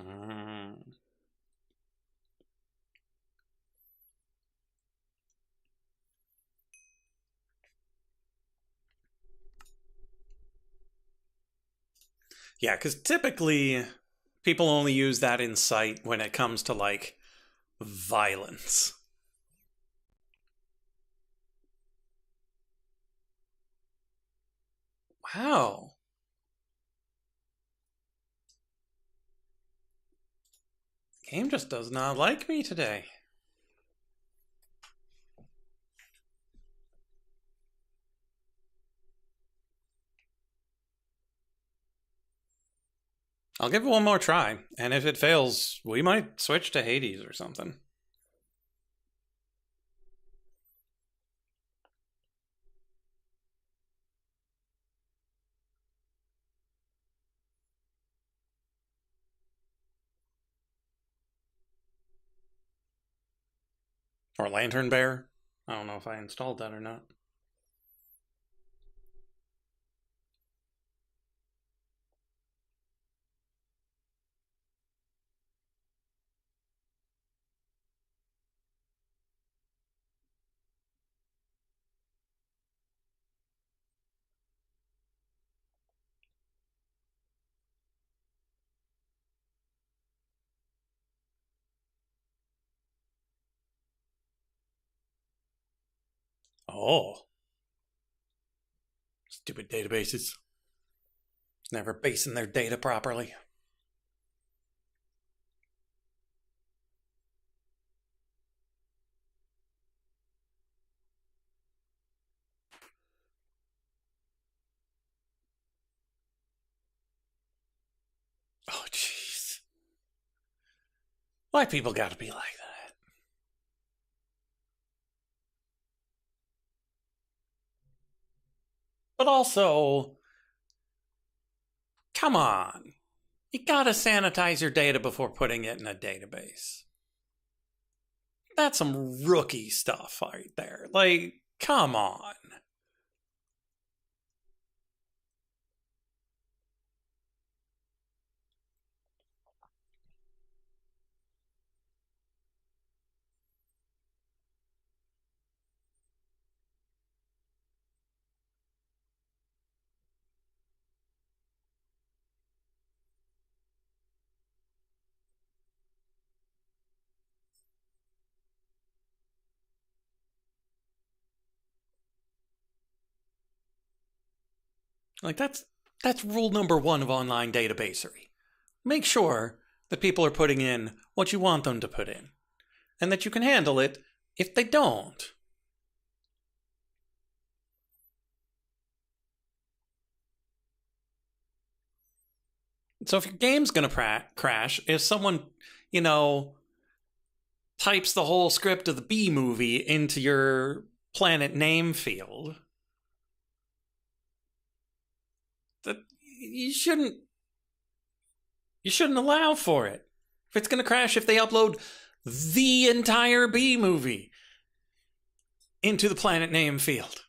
Mm. Yeah, because typically people only use that insight when it comes to like violence. Wow. Game just does not like me today. I'll give it one more try, and if it fails, we might switch to Hades or something. Or Lantern Bear. I don't know if I installed that or not. Oh. Stupid databases. Never basing their data properly. Oh, jeez. Why people gotta be like that? But also, come on. You gotta sanitize your data before putting it in a database. That's some rookie stuff right there. Like, come on. Like, that's rule number one of online databasery. Make sure that people are putting in what you want them to put in, and that you can handle it if they don't. So if your game's gonna crash, if someone, you know, types the whole script of the B movie into your planet name field, that you shouldn't allow for it. If it's gonna crash if they upload the entire B movie into the planet name field.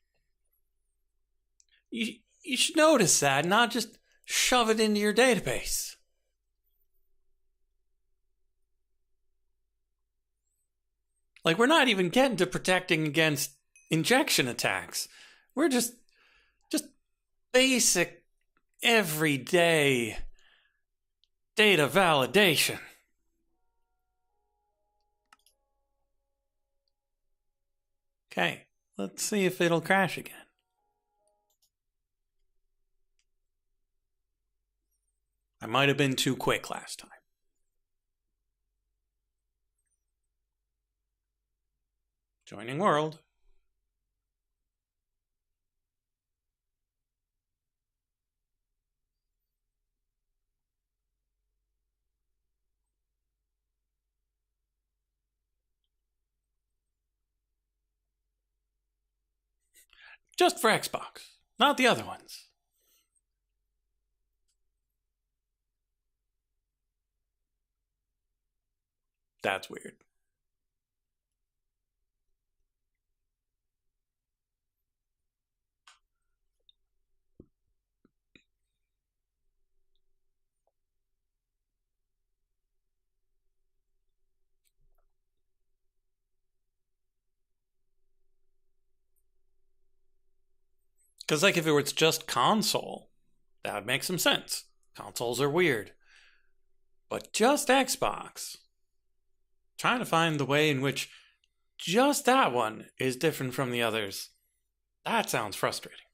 You should notice that, not just shove it into your database. Like, we're not even getting to protecting against injection attacks. We're just basic, everyday data validation. Okay, let's see if it'll crash again. I might have been too quick last time. Joining world. Just for Xbox, not the other ones. That's weird. Because, like, if it was just console, that would make some sense. Consoles are weird. But just Xbox. Trying to find the way in which just that one is different from the others. That sounds frustrating.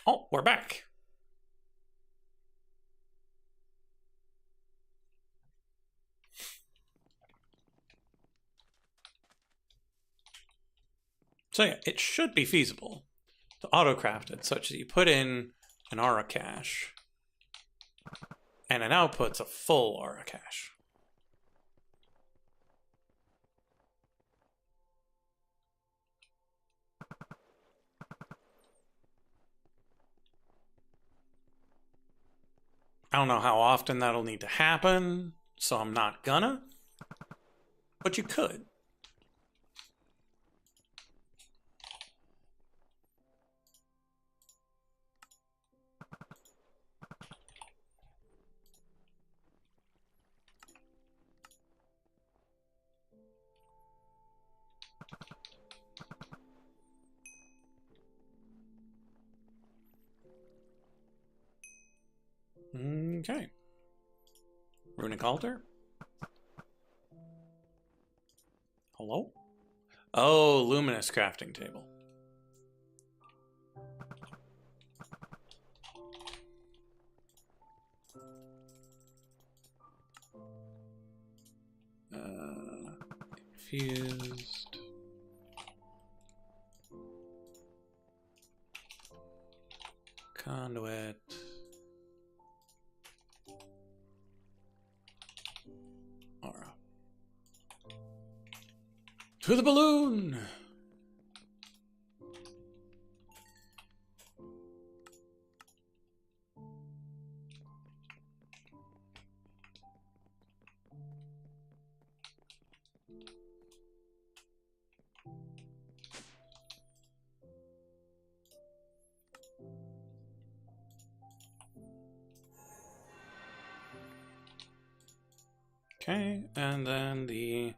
Oh, we're back. So yeah, it should be feasible to auto-craft it such that you put in an aura cache and it outputs a full aura cache. I don't know how often that'll need to happen, so I'm not gonna, but you could. Okay. Runic altar? Hello? Oh, luminous crafting table. Infused. Conduit. Aura. To the balloon! Okay, and then the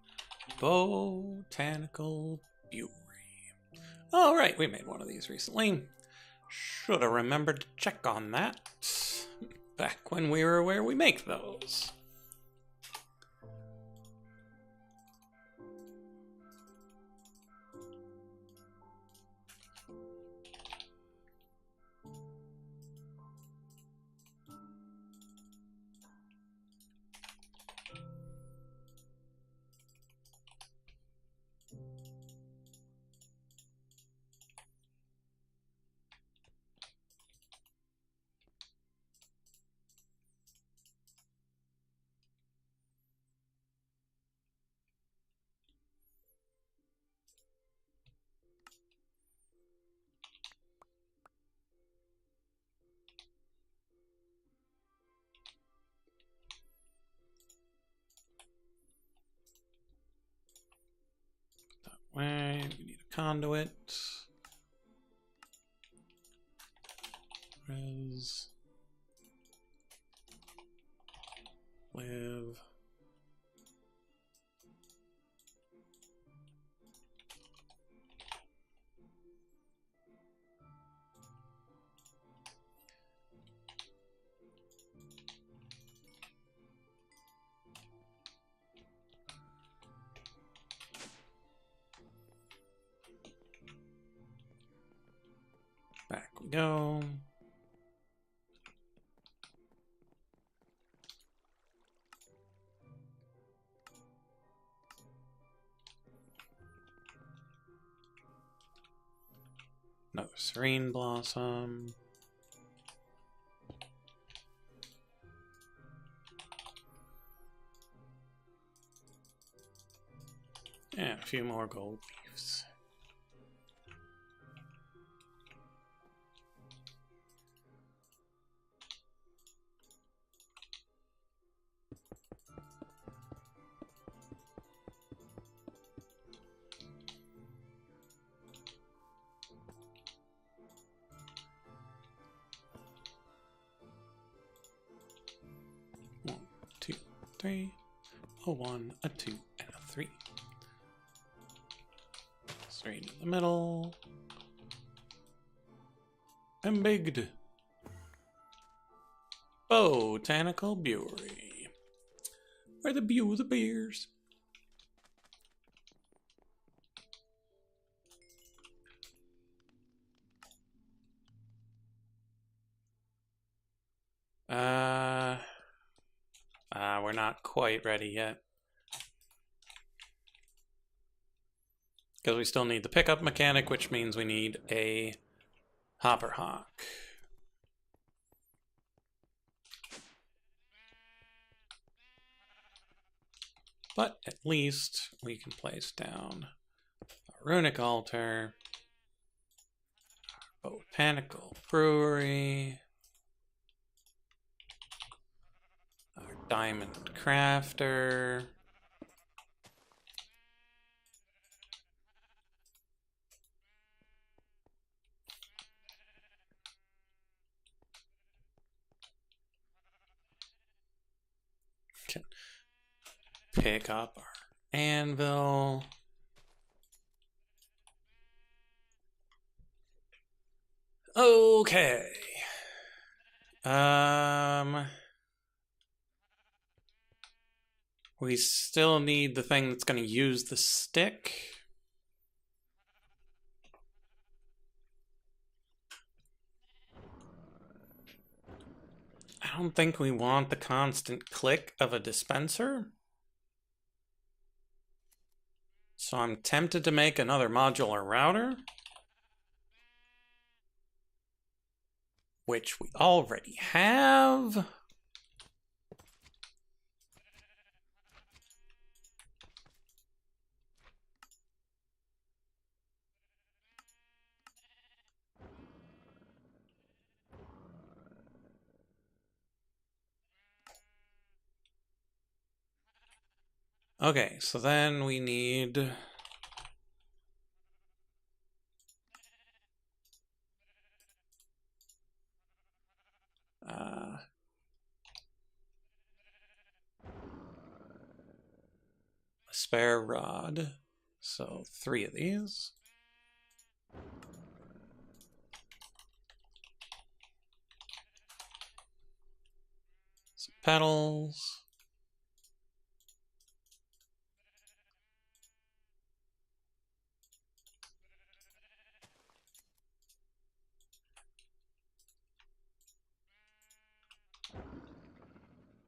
botanical brewery. All right, we made one of these recently. Should have remembered to check on that back when we were where we make those. Way, we need a conduit. Res. Live. Back we go. Another serene blossom. And a few more gold leaves. One, two, three. A 1, a 2, and a 3. Straight in the middle. And bigged. Botanical brewery. Where the the beers. We're not quite ready yet. Because we still need the pickup mechanic, which means we need a hopper hawk. But at least we can place down a runic altar, botanical brewery, our diamond crafter, can pick up our anvil. Okay. We still need the thing that's going to use the stick. I don't think we want the constant click of a dispenser. So I'm tempted to make another modular router, which we already have. Okay, so then we need a spare rod. So 3 of these. Some petals.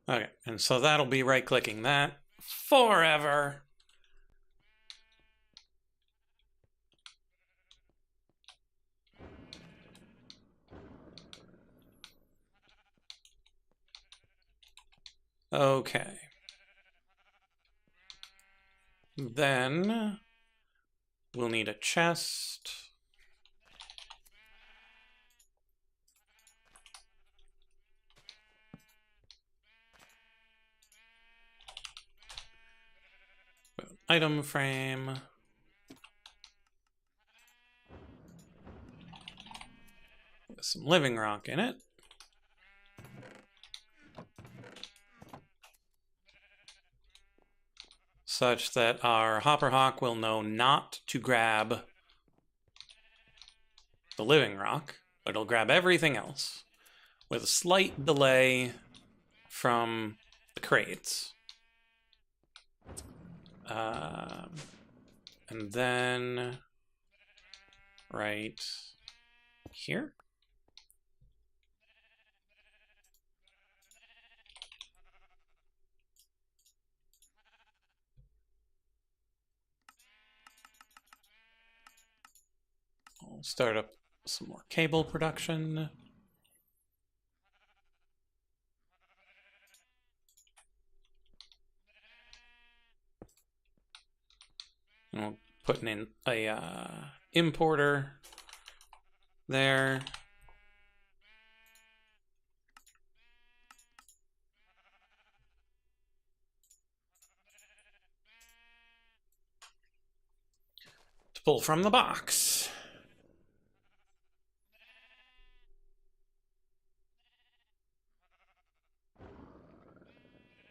Okay, and so that'll be right-clicking that forever. Okay. Then we'll need a chest. Item frame. With some living rock in it. Such that our hopper hawk will know not to grab the living rock, but it'll grab everything else with a slight delay from the crates. And then right here. I'll start up some more cable production. And we'll put in a importer there. To pull from the box.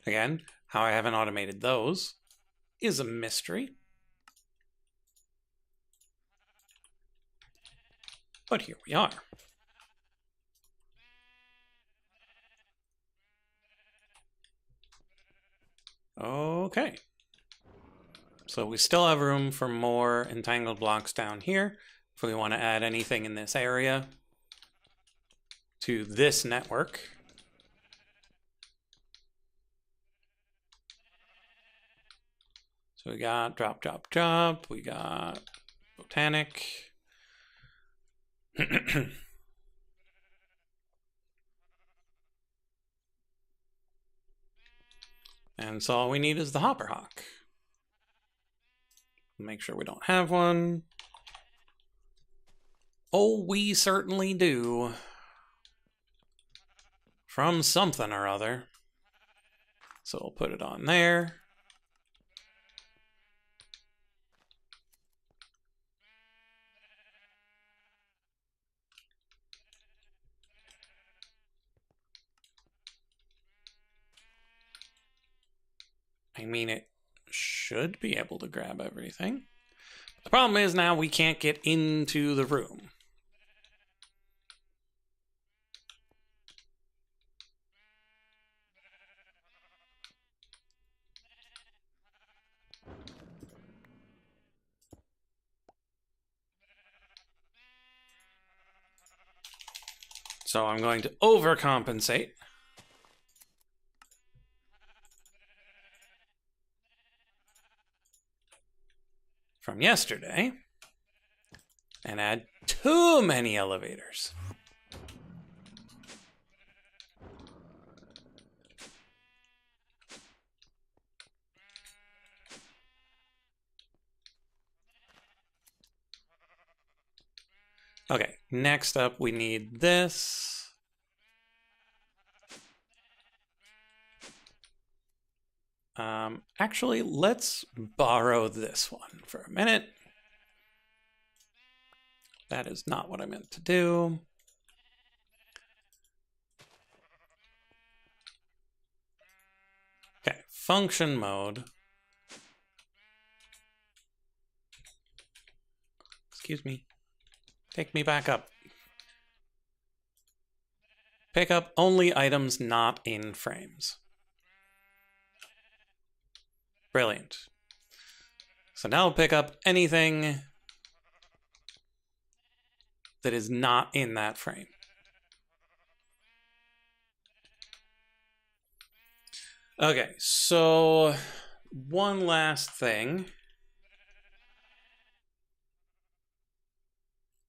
Again, how I haven't automated those is a mystery. But here we are. Okay. So we still have room for more entangled blocks down here if we want to add anything in this area to this network. So we got drop, drop, drop. We got botanic. And so all we need is the hopper hawk. Make sure we don't have one. Oh, we certainly do. From something or other. So we'll put it on there. I mean, it should be able to grab everything. The problem is now we can't get into the room. So I'm going to overcompensate. From yesterday. And add too many elevators. Okay, next up we need this. Actually, let's borrow this one for a minute. That is not what I meant to do. Okay, function mode. Excuse me. Take me back up. Pick up only items not in frames. Brilliant. So now pick up anything that is not in that frame. Okay, so one last thing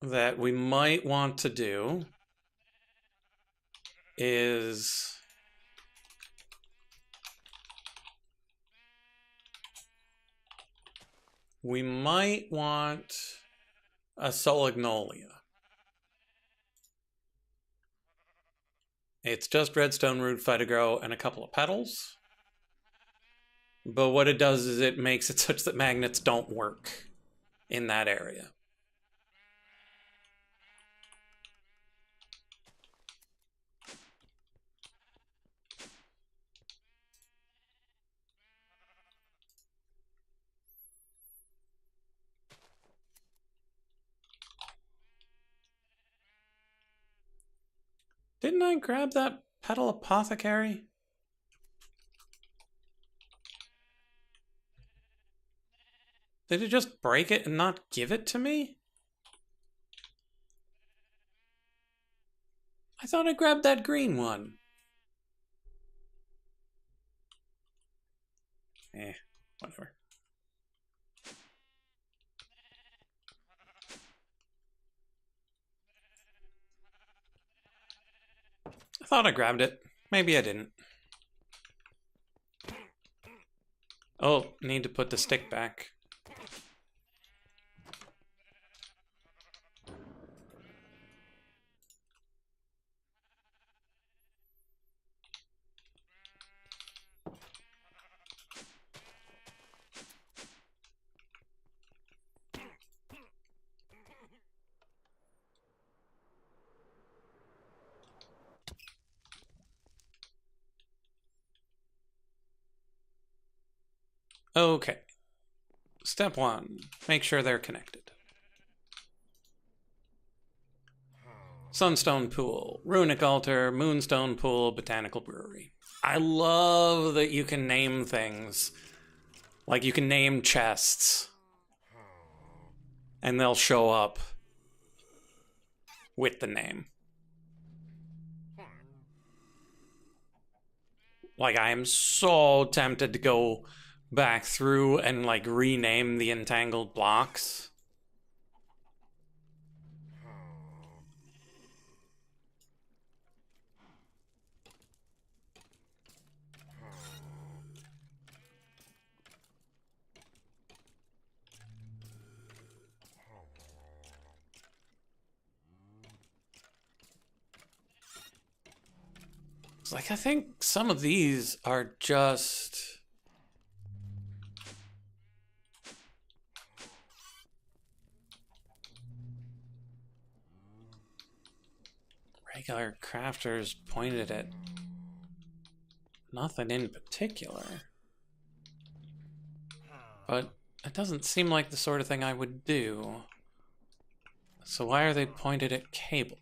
that we might want to do is we might want a Solagnolia. It's just redstone root, phytogrow, and a couple of petals. But what it does is it makes it such that magnets don't work in that area. Didn't I grab that petal apothecary? Did it just break it and not give it to me? I thought I grabbed that green one. Whatever. I thought I grabbed it. Maybe I didn't. Oh, need to put the stick back. Okay. Step 1. Make sure they're connected. Sunstone Pool, Runic Altar, Moonstone Pool, Botanical Brewery. I love that you can name things. Like you can name chests. And they'll show up with the name. Like I am so tempted to go back through and like rename the entangled blocks. It's like I think some of these are just regular crafters pointed at nothing in particular. But it doesn't seem like the sort of thing I would do. So why are they pointed at cables?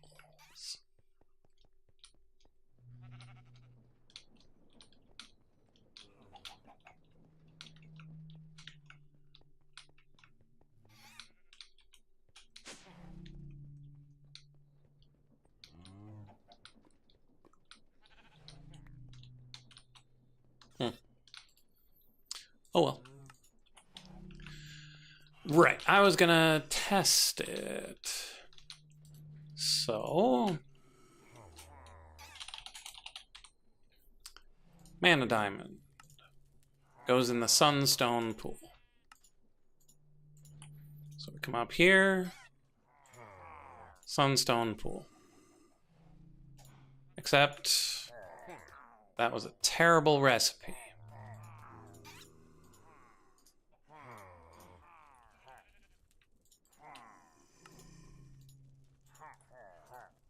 Oh well. Right, I was gonna test it. So... Mana Diamond. Goes in the Sunstone pool. So we come up here. Sunstone pool. Except... that was a terrible recipe.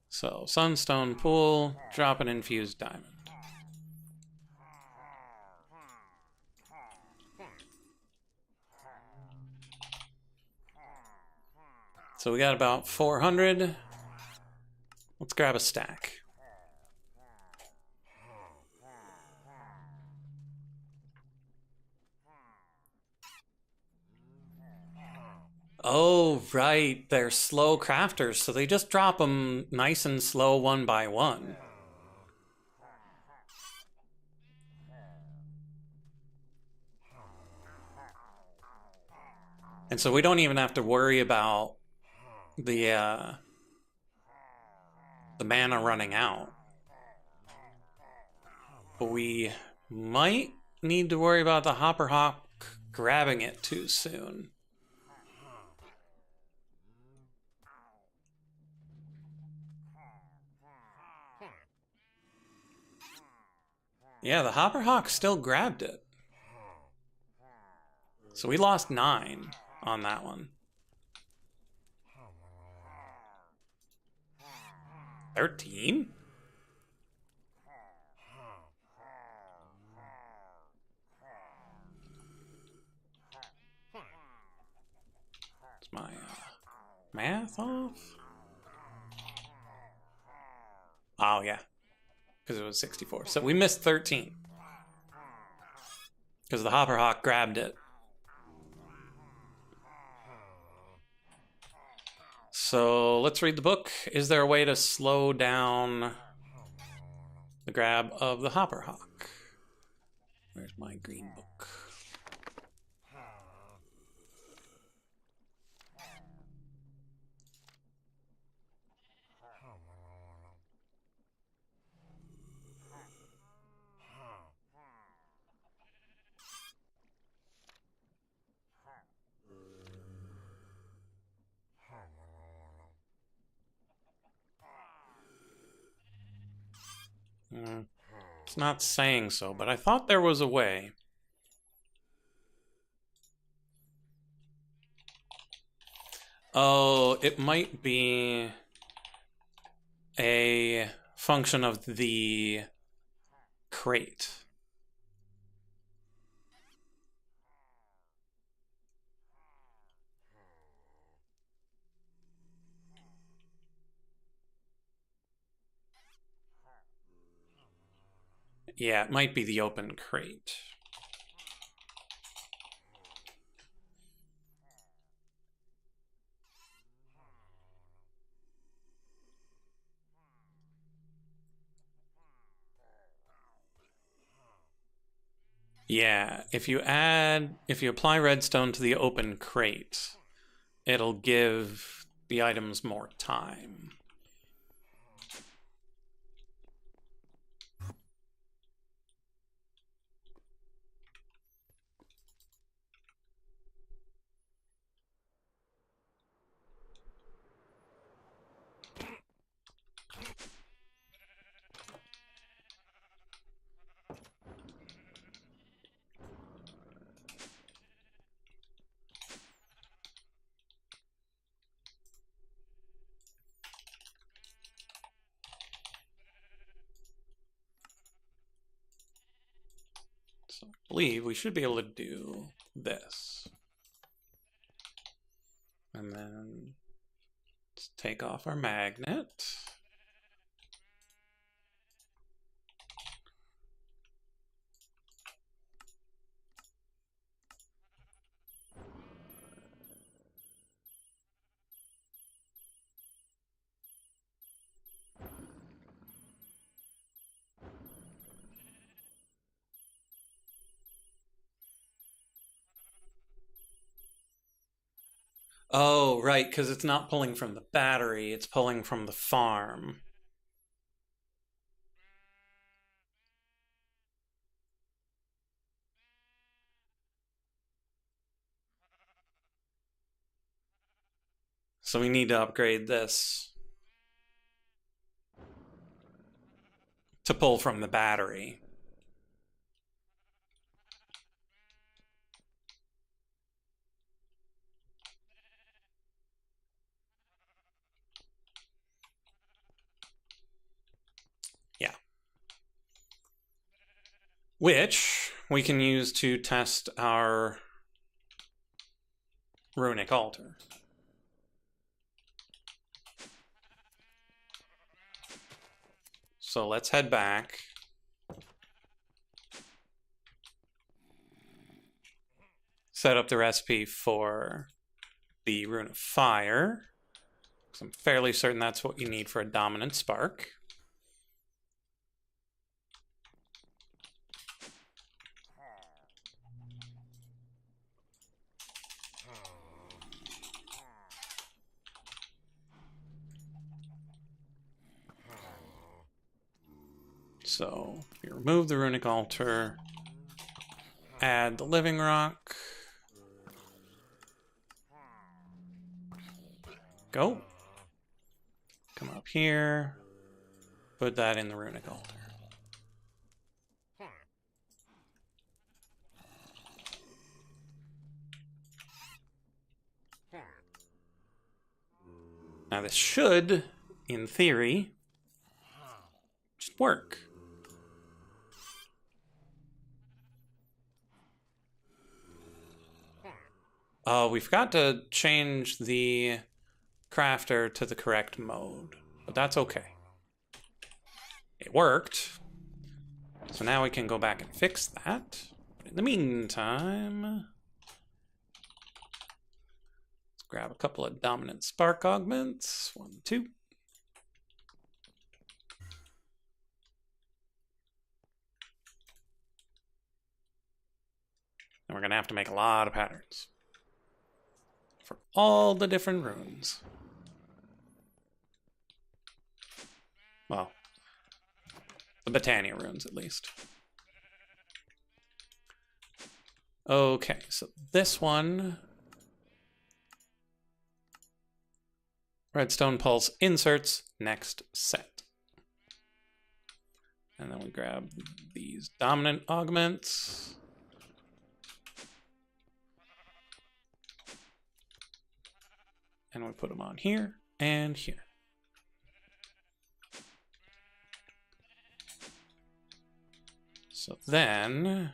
So, Sunstone Pool, drop an infused diamond. So we got about 400. Let's grab a stack. Oh, right. They're slow crafters, so they just drop them nice and slow one by one. And so we don't even have to worry about the mana running out. But we might need to worry about the Hopper Hawk grabbing it too soon. Yeah, the Hopper Hawk still grabbed it. So we lost 9 on that one. 13? Is my math off? Oh, yeah. Because it was 64. So we missed 13. Because the Hopper Hawk grabbed it. So let's read the book. Is there a way to slow down the grab of the Hopper Hawk? Where's my green book? It's not saying so, but I thought there was a way. Oh, it might be a function of the crate. Yeah, it might be the open crate. Yeah, if you apply redstone to the open crate, it'll give the items more time. So I believe we should be able to do this. And then let's take off our magnet. Oh, right, because it's not pulling from the battery, it's pulling from the farm. So we need to upgrade this to pull from the battery. Yeah. Which we can use to test our runic altar. So let's head back. Set up the recipe for the Rune of Fire. I'm fairly certain that's what you need for a dominant spark. So you remove the runic altar, add the living rock. Go. Come up here, put that in the runic altar. Now this should, in theory, just work. We forgot to change the crafter to the correct mode, but that's okay. It worked. So now we can go back and fix that. But in the meantime, let's grab a couple of dominant spark augments. 1, 2. And we're gonna have to make a lot of patterns for all the different runes. Well, the Botania runes, at least. Okay, so this one, Redstone Pulse inserts next set. And then we grab these dominant augments. And we put them on here and here. So then,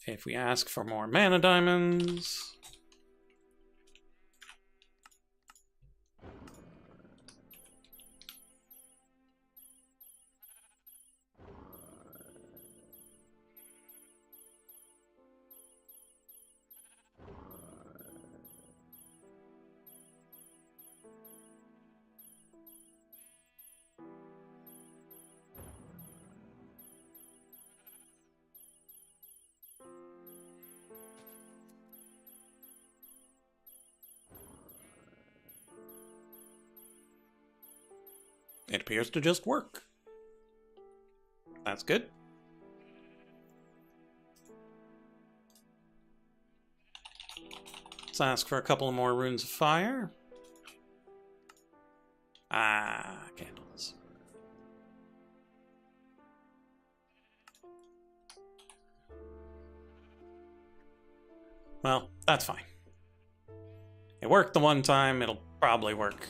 if we ask for more mana diamonds, it appears to just work. That's good. Let's ask for a couple of more runes of fire. Ah, candles. Well, that's fine. It worked the one time, it'll probably work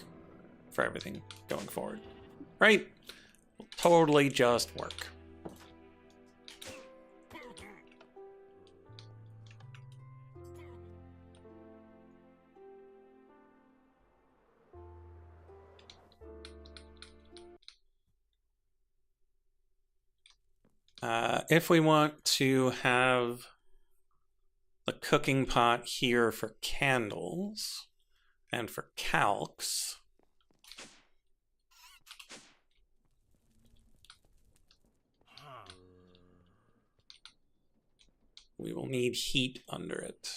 for everything going forward. Right? It'll totally just work. If we want to have the cooking pot here for candles and for calcs, we will need heat under it.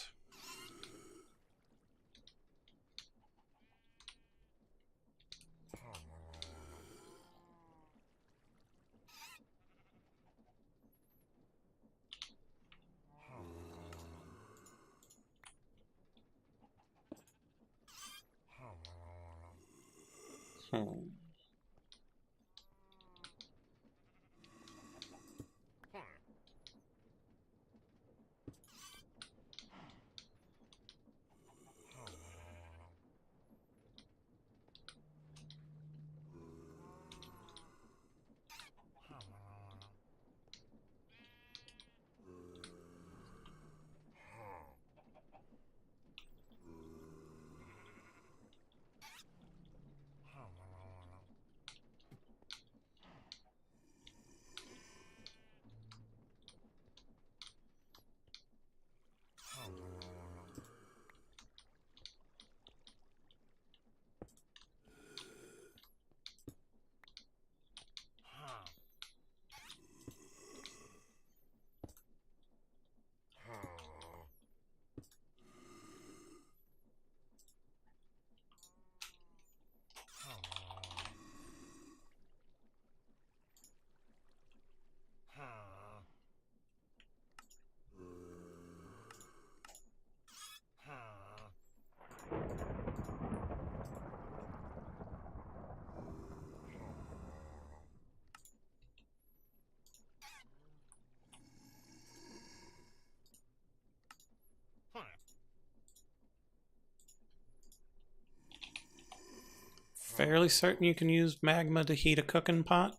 Fairly certain you can use magma to heat a cooking pot?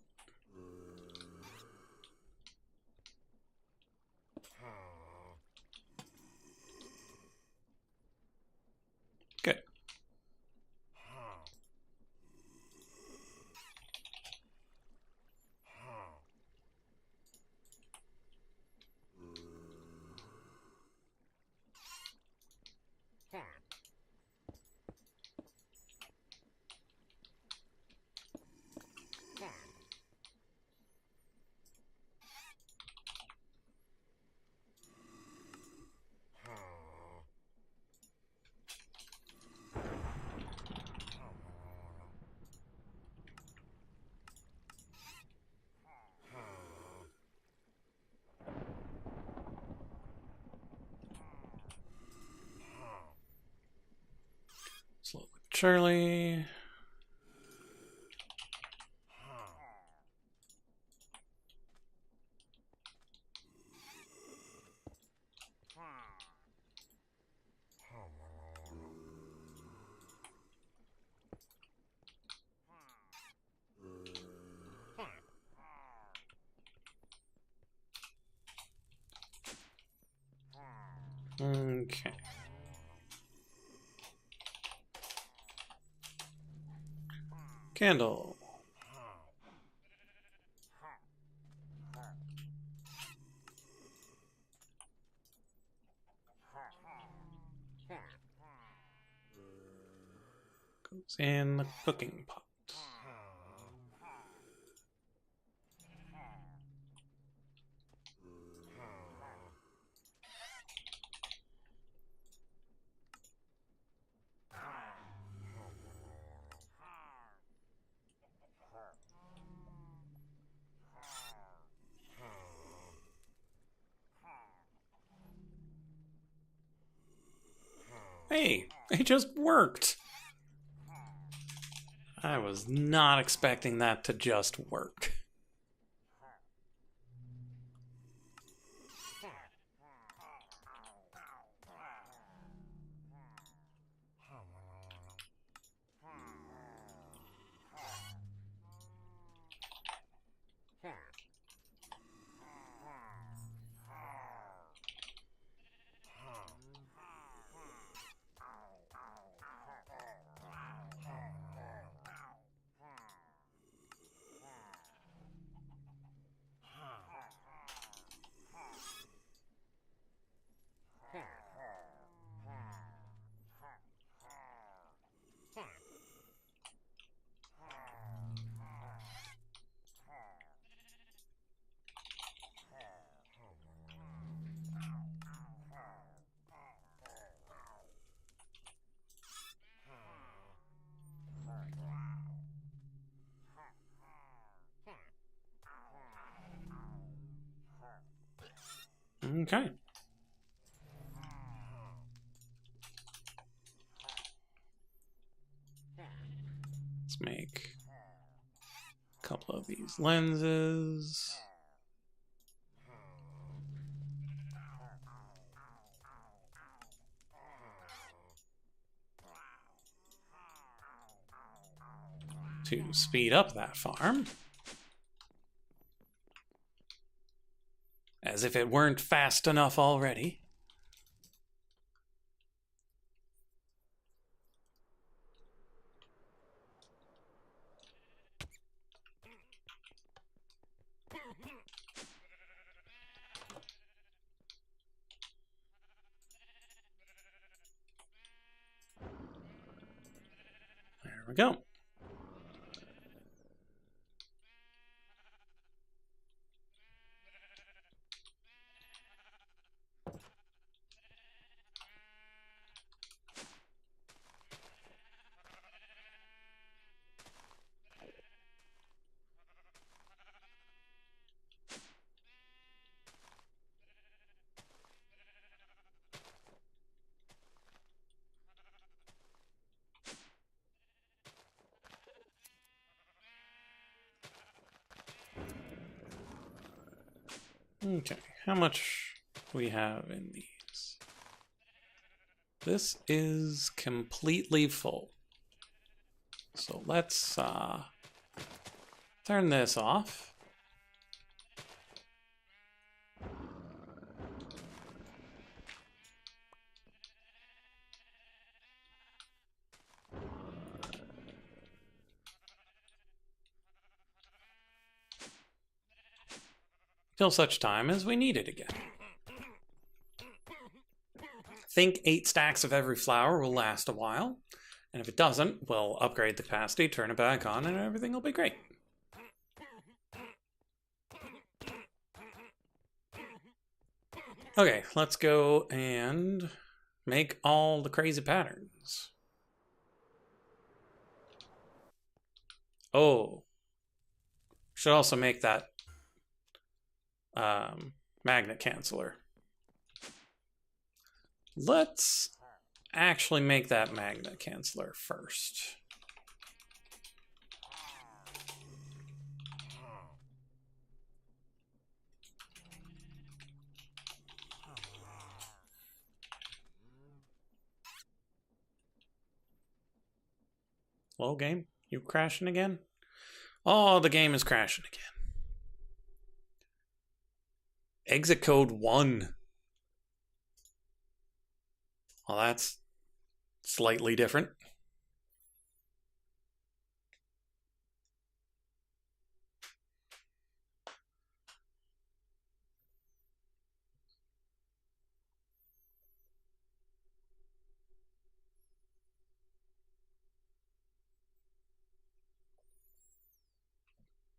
Good. Slowly but surely. Okay. Candle. Goes in the cooking pot. Hey, it just worked. I was not expecting that to just work. Okay. Let's make these lenses. To speed up that farm. As if it weren't fast enough already. There we go. Okay, how much we have in these? This is completely full. So let's turn this off. Till such time as we need it again. I think 8 stacks of every flower will last a while. And if it doesn't, we'll upgrade the capacity, turn it back on, and everything will be great. Okay, let's go and make all the crazy patterns. Oh. Should also make that magnet canceller. Let's actually make that magnet canceller first. Hello, game? You crashing again? Oh, the game is crashing again. Exit code 1. Well, that's slightly different.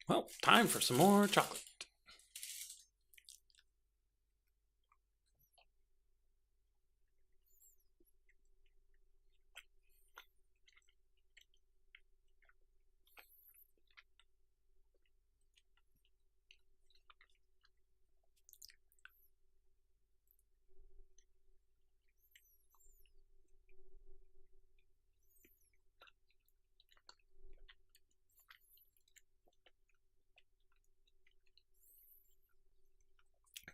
Well, time for some more chocolate.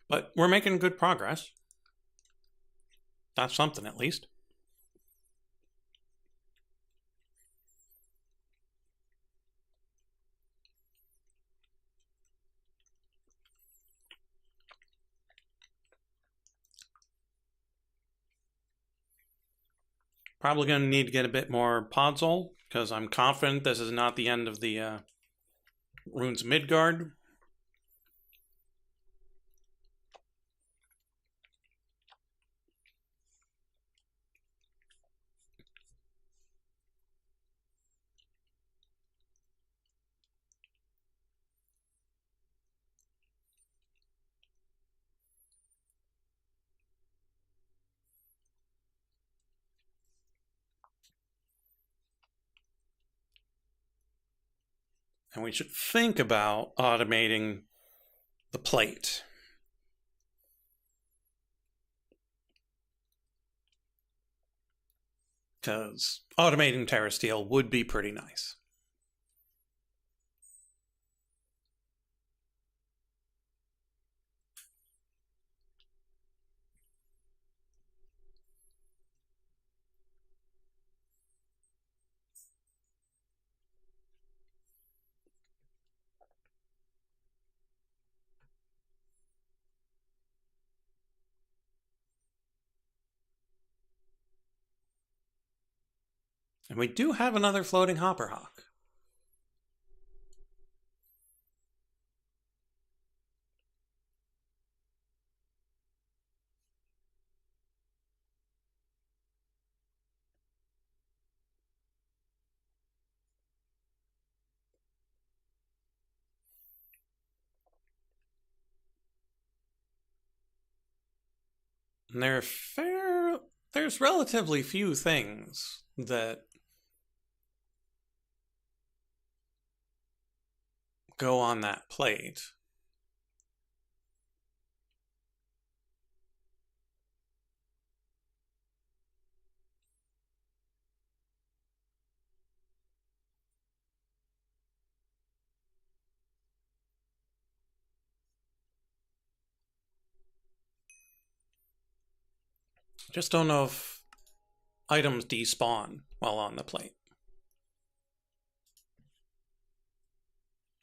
But we're making good progress. That's something, at least. Probably going to need to get a bit more podzol, because I'm confident this is not the end of the Runes Midgard. And we should think about automating the plate. Because automating TerraSteel would be pretty nice. And we do have another floating hopper hawk. And there's relatively few things that go on that plate. Just don't know if items despawn while on the plate.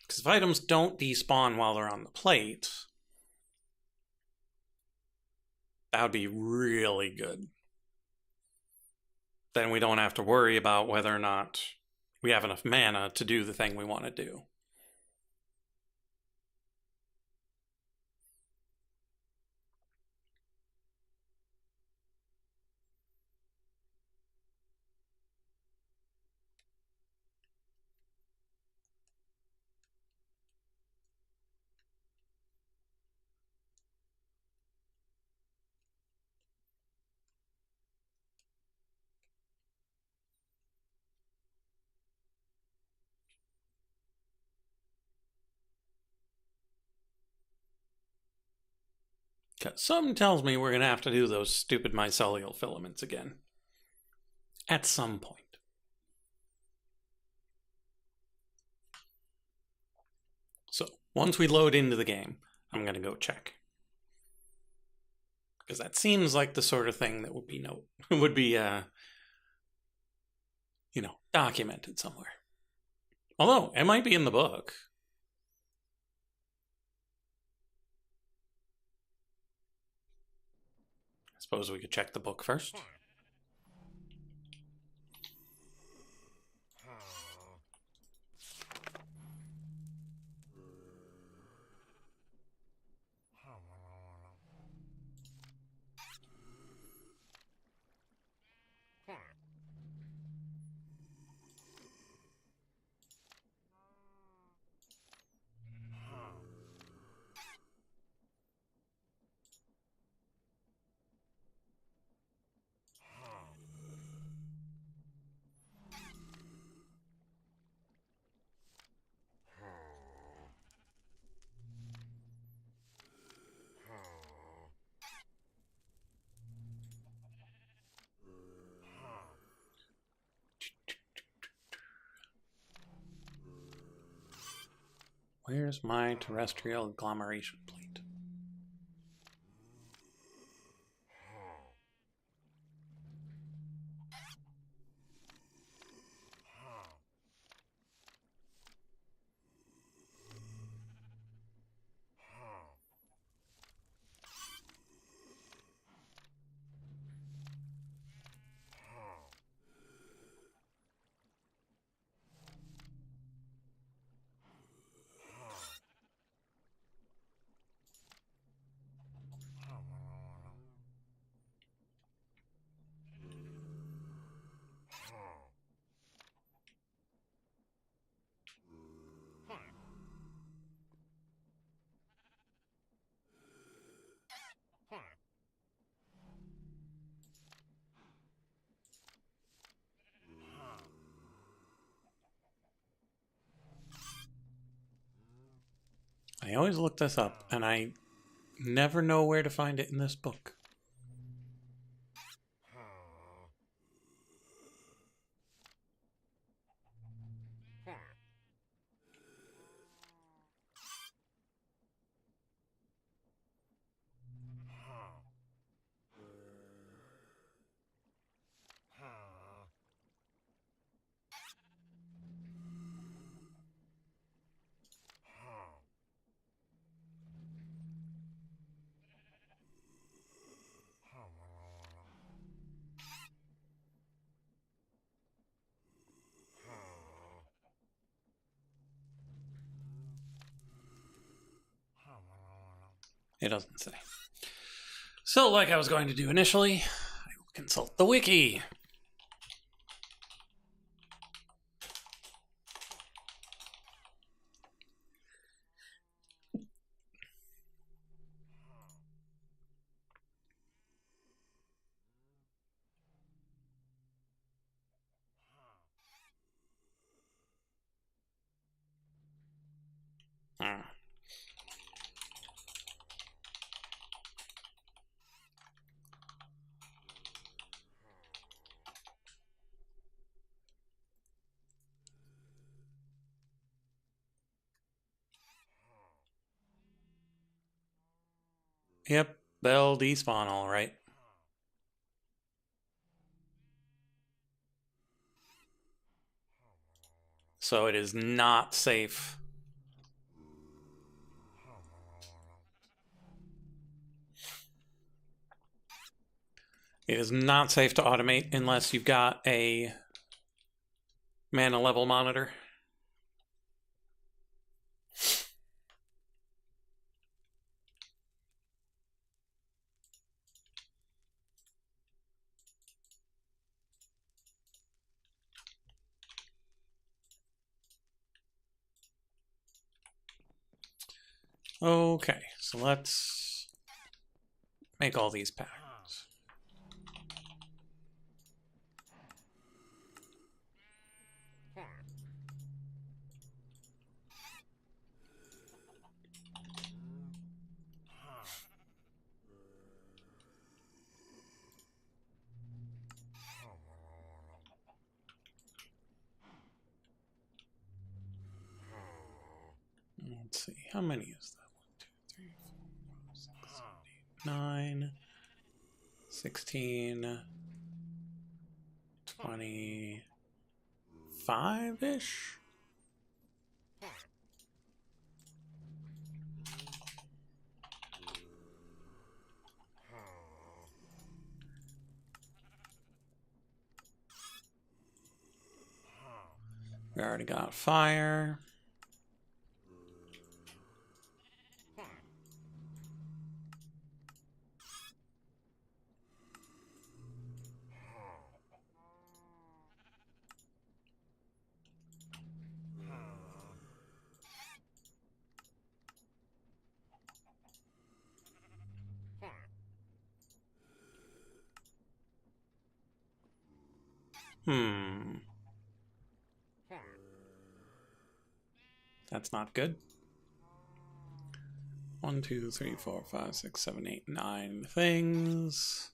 Because if items don't despawn while they're on the plate, that would be really good. Then we don't have to worry about whether or not we have enough mana to do the thing we want to do. Something tells me we're going to have to do those stupid mycelial filaments again. At some point. So, once we load into the game, I'm going to go check. Because that seems like the sort of thing that would be documented somewhere. Although, it might be in the book. I suppose we could check the book first. Where's my terrestrial agglomeration plate? I always look this up, and I never know where to find it in this book. It doesn't say. So, like I was going to do initially, I will consult the wiki. Yep, they'll despawn all right. So it is not safe. It is not safe to automate unless you've got a mana level monitor. Okay, so let's make all these patterns. Let's see, how many is that? 1, 2, 3, 4, 5, 6, 7, 8, 9, 16, 25-ish? We already got fire. That's not good. 1, 2, 3, 4, 5, 6, 7, 8, 9 things.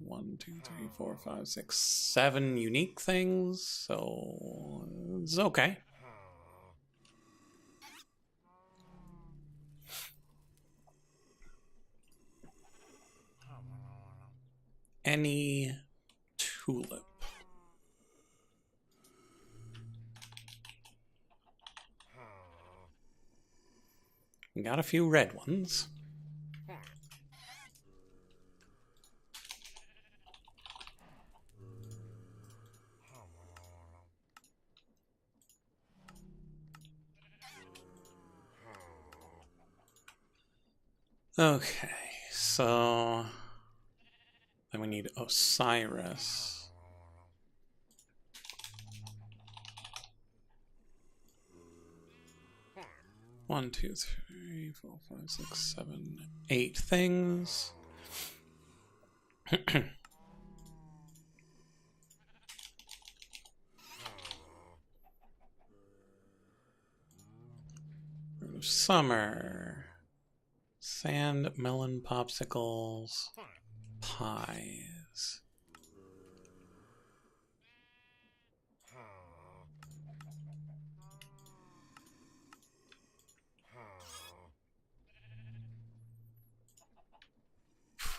1, 2, 3, 4, 5, 6, 7 unique things. So it's okay. Any tulip. We got a few red ones. Okay, so then we need Osiris. One, two, three, 4, 5, 6, 7, 8 things. Summer. Sand, melon, popsicles, pies.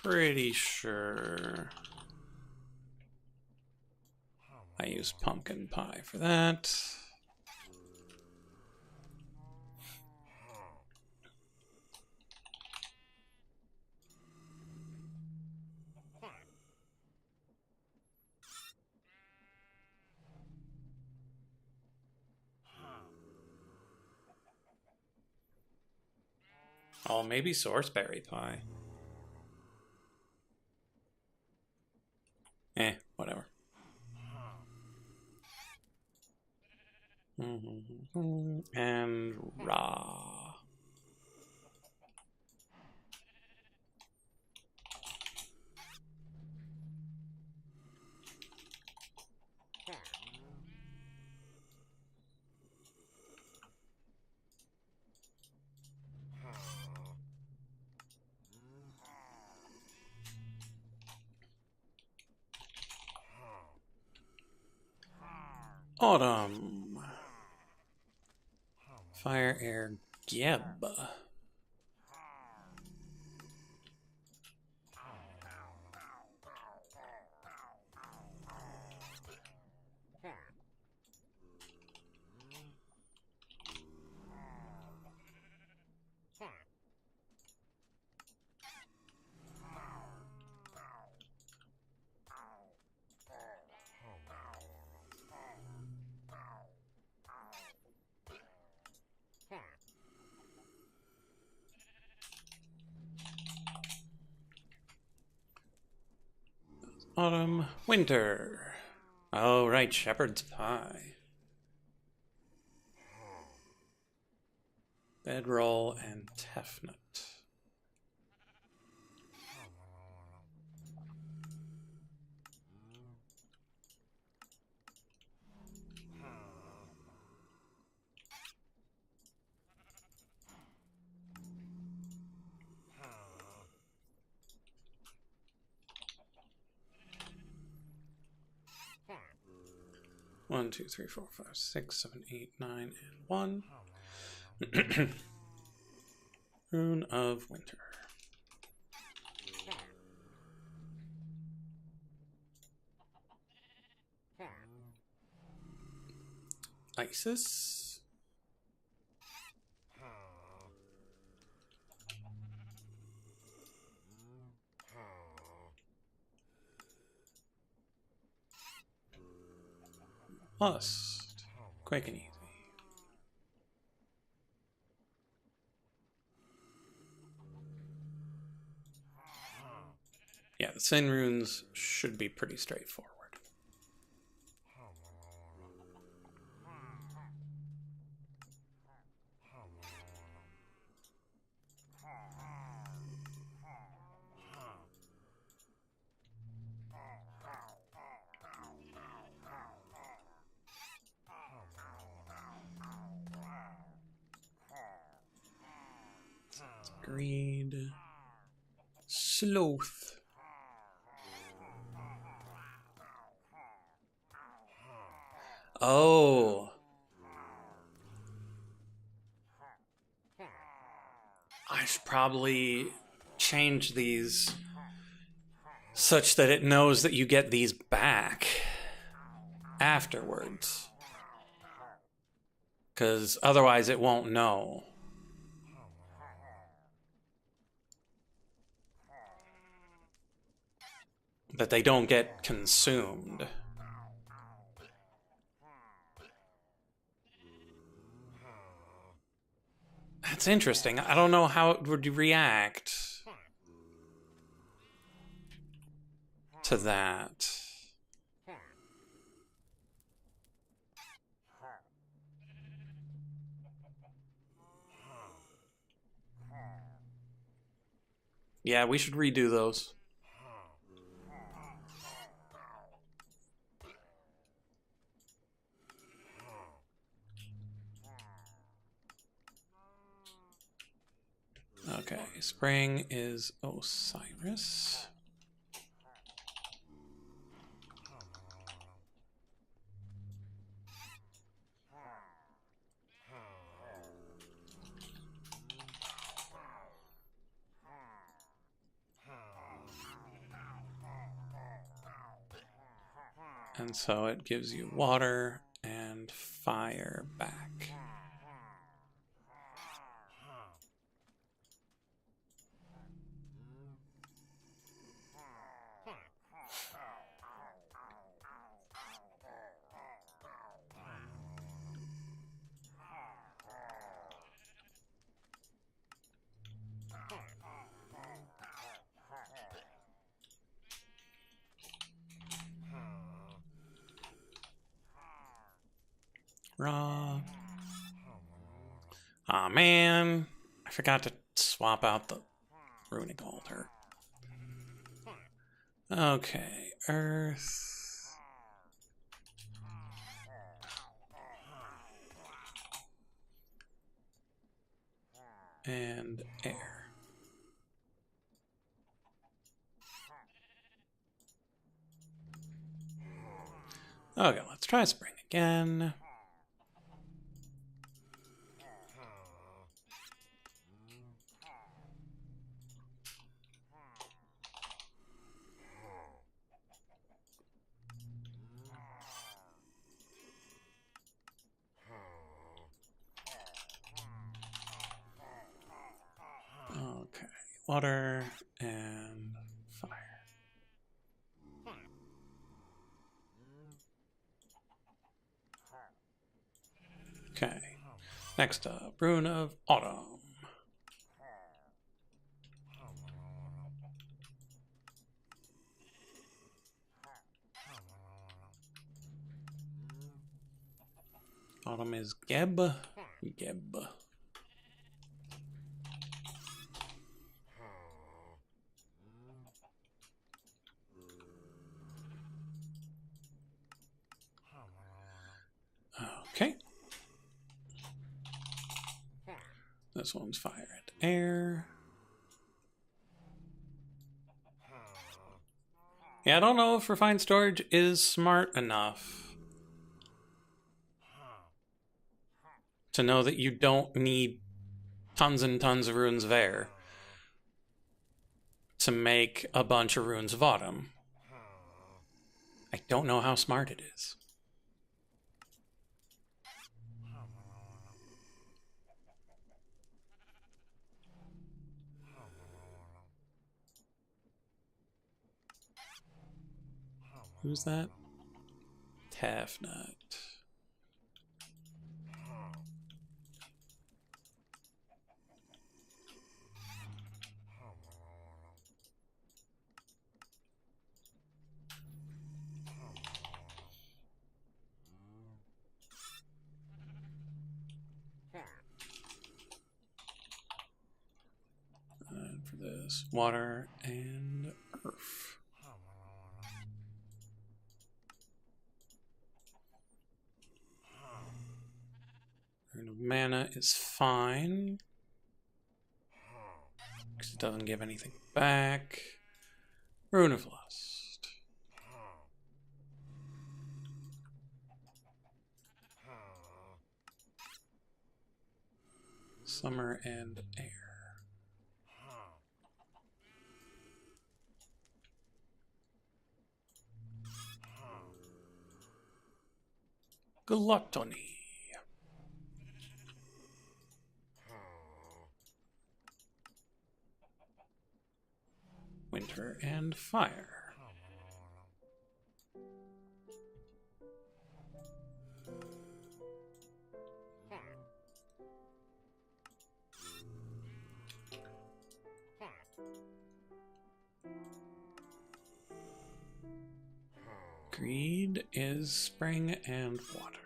Pretty sure I use pumpkin pie for that. Oh, maybe sourceberry pie. Whatever. And raw. Autumn. Fire, air, Geb. Autumn, winter. Oh, right, shepherd's pie. Bedroll and tefnut. One, two, three, four, five, 6, 7, 8, 9, and 1. Rune of Winter. Isis. Lust. Quick and easy. Yeah, the Sin runes should be pretty straightforward. Greed. Sloth. Oh. I should probably change these such that it knows that you get these back afterwards. Because otherwise it won't know. That they don't get consumed. That's interesting. I don't know how it would react to that. Yeah, we should redo those. Okay, spring is Osiris. And so it gives you water and fire back. raw. Aw, man. I forgot to swap out the runic altar. Okay, earth. And air. Okay, let's try spring again. Okay, water and fire. Okay, next up, Rune of Autumn. Autumn is Geb. Geb. Okay. This one's fire and air. Yeah, I don't know if refined storage is smart enough to know that you don't need tons and tons of runes of air to make a bunch of runes of autumn. I don't know how smart it is. Who's that? Tafnut. And for this, water and earth. Rune of mana is fine, because it doesn't give anything back. Rune of Lust. Summer and air. Gluttony. Winter and fire. Greed is spring and water.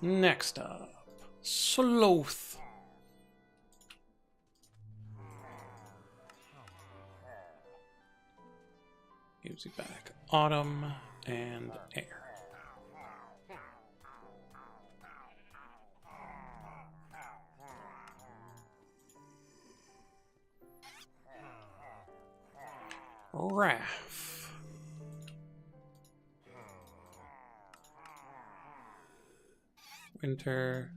Next up, Sloth. Gives you back autumn and air. Wrath. Winter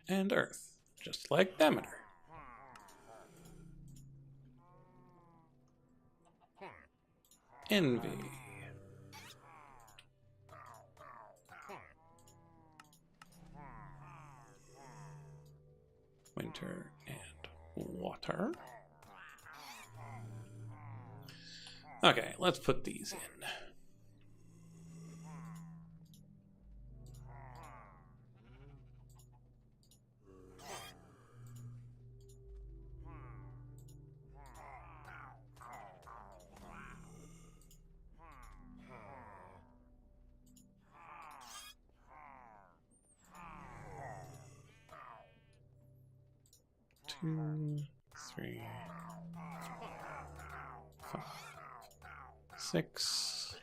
and earth, just like Demeter. Envy. Winter and water. Okay, let's put these in. 2, 3, 5, 6.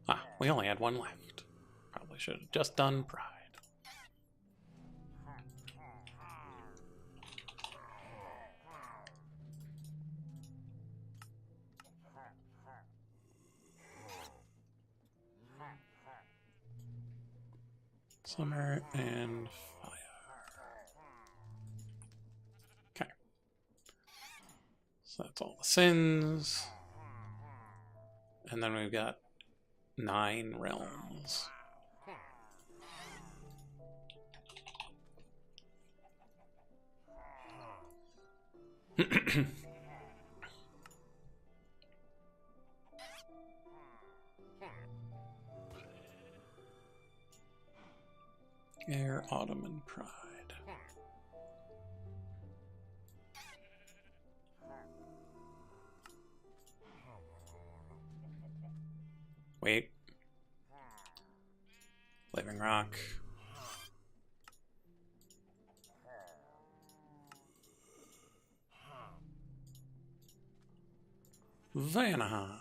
Ah, we only had one left. Probably should have just done pride. Summer and fire. Okay. So that's all the sins. And then we've got 9 realms. Air, autumn, and pride. Wait. Living rock. Vanaheim.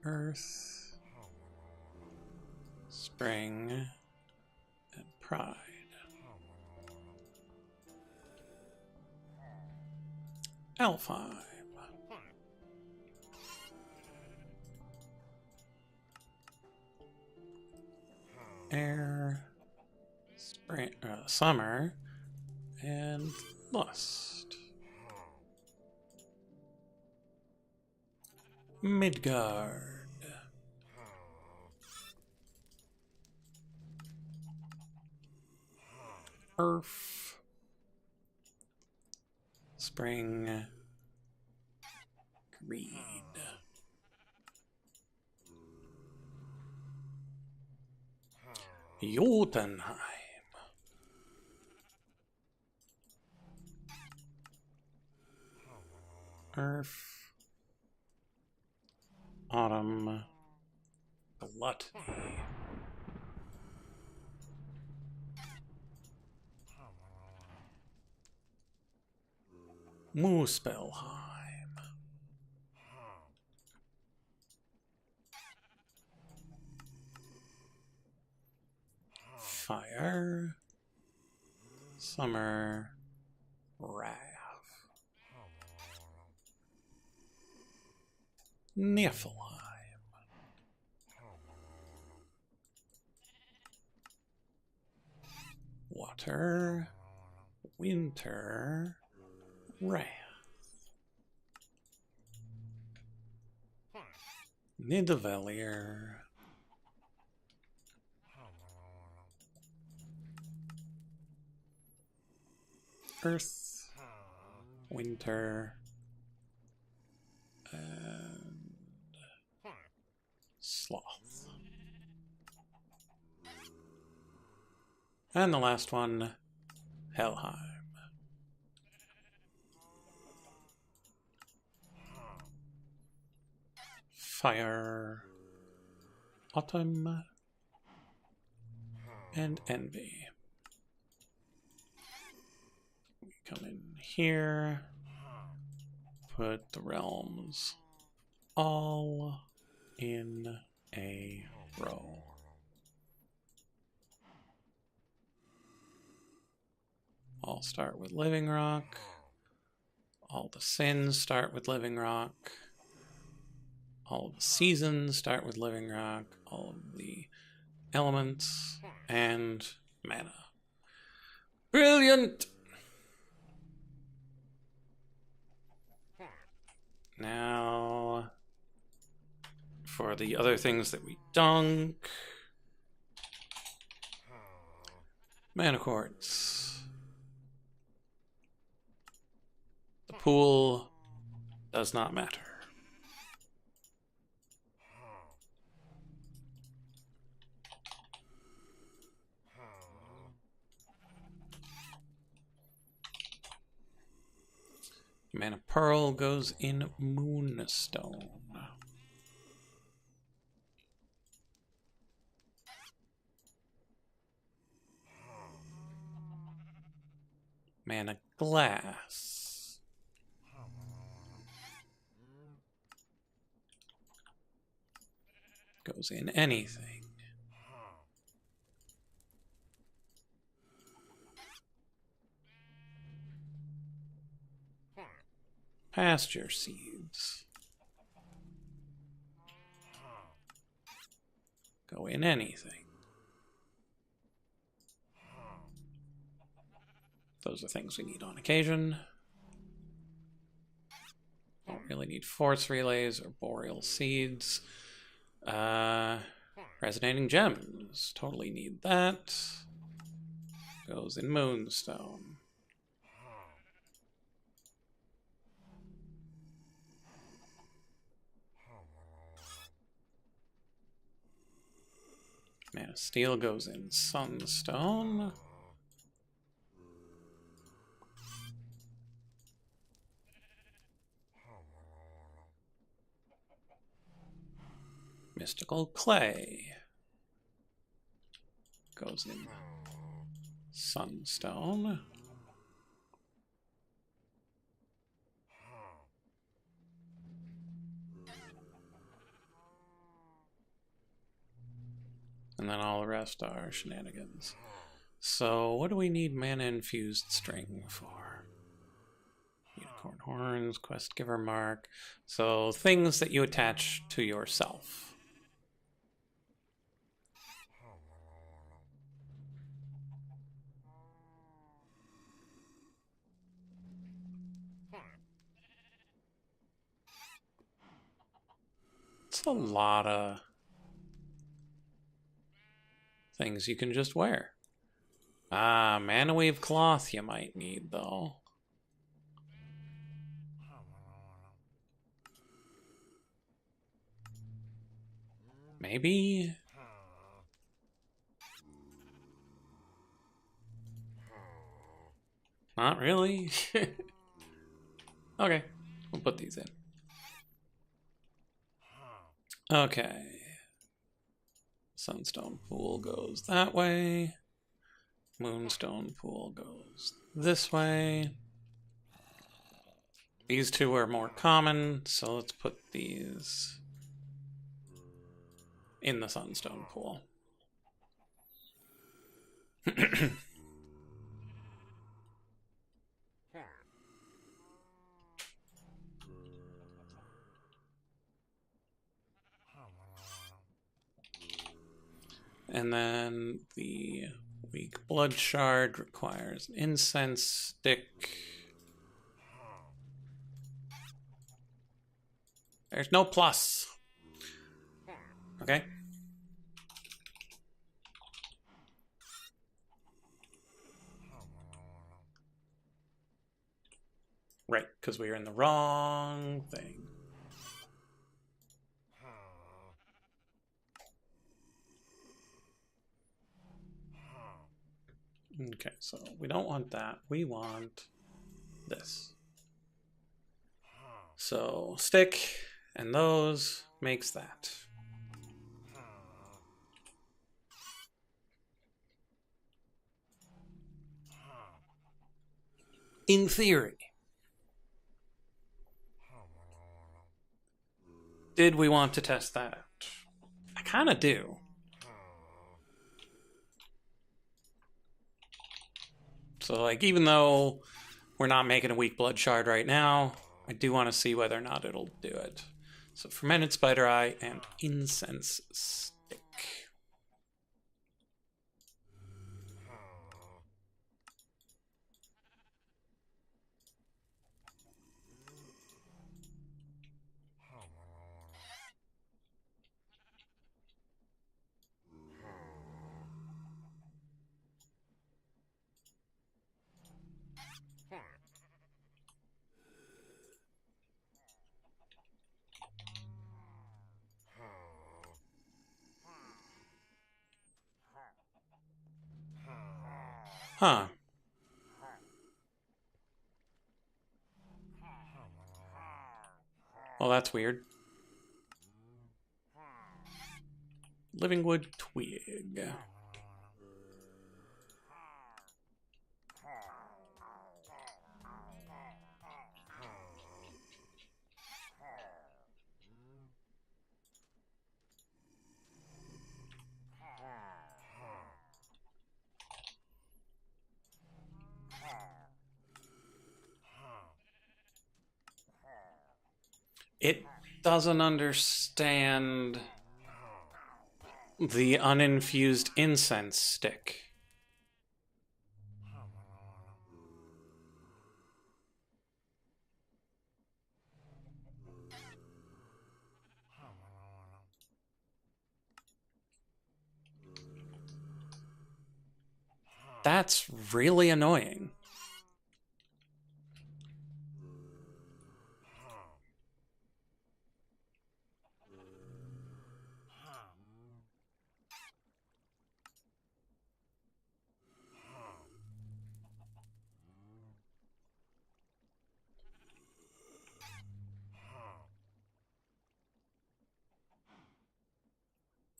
Earth. Spring. And pride. Alfheim. Air. Spring, summer. And lust. Midgard. Earth. Spring. Greed. Jotunheim. Earth. Autumn. Gluttony. Muspelheim. Fire. Summer. Wrath. Niflheim. Water. Winter. Wrath. Nidavellir. Earth. Winter. And sloth. And the last one, Helheim. Fire, autumn, and envy. We come in here, put the realms all in a row. All start with living rock. All the sins start with living rock. All of the seasons start with living rock. All of the elements and mana. Brilliant! Now, for the other things that we dunk. Mana quartz. The pool does not matter. Mana pearl goes in moonstone. Mana glass. Goes in anything. Pasture seeds. Go in anything. Those are things we need on occasion. Don't really need force relays or boreal seeds. Resonating gems. Totally need that. Goes in moonstone. Mana steel goes in sunstone. Mystical clay goes in sunstone. And then all the rest are shenanigans. So what do we need mana infused string for? Unicorn horns, quest giver mark. So things that you attach to yourself. It's a lot of things you can just wear. Mana weave cloth you might need, though. Maybe? Not really. Okay, we'll put these in. Okay. Sunstone pool goes that way. Moonstone pool goes this way. These two are more common, so let's put these in the sunstone pool. And then the weak blood shard requires an incense stick. There's no plus. Okay. Right, because we are in the wrong thing. Okay, so we don't want that. We want this. So stick and those makes that. In theory. Did we want to test that out? I kind of do. So, like, even though we're not making a weak blood shard right now, I do want to see whether or not it'll do it. So, fermented spider eye and incense stick. Huh. Well, that's weird. Living wood twig. It doesn't understand the uninfused incense stick. That's really annoying.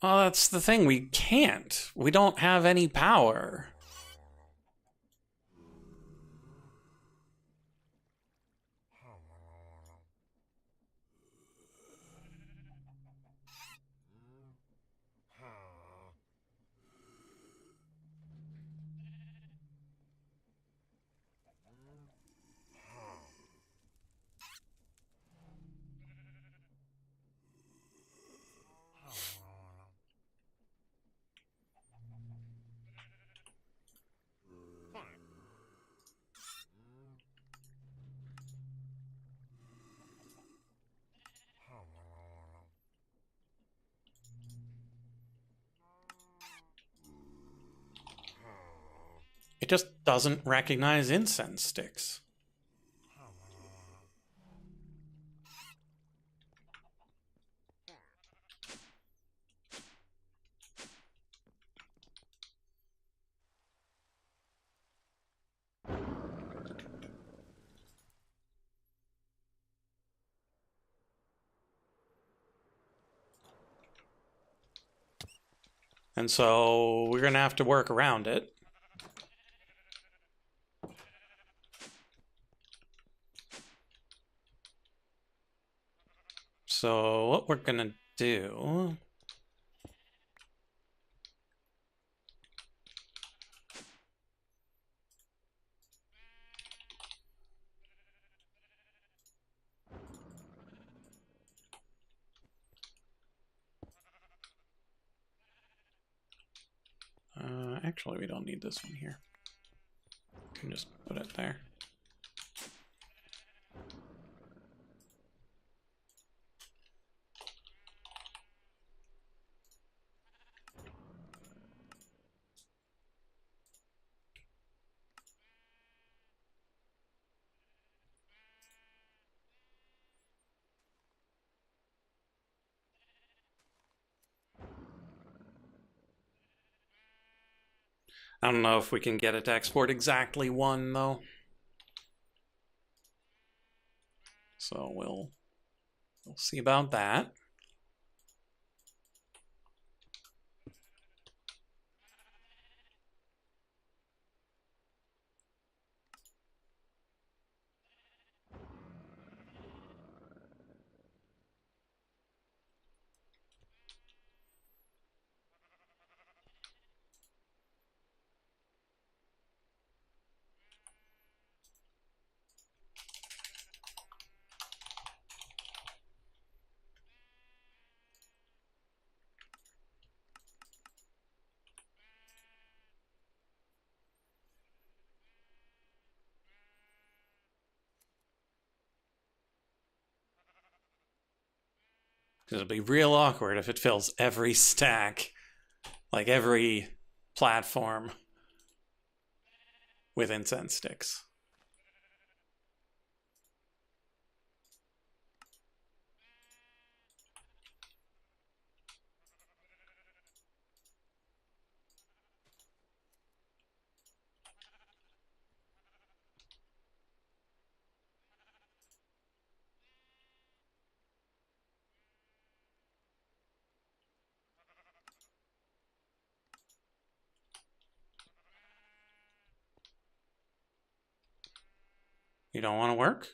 Oh, that's the thing. We can't. We don't have any power. It just doesn't recognize incense sticks. And so we're going to have to work around it. So what we're going to do... actually, we don't need this one here. We can just put it there. I don't know if we can get it to export exactly one, though. So we'll see about that. Because it'll be real awkward if it fills every stack, like every platform, with incense sticks. You don't want to work?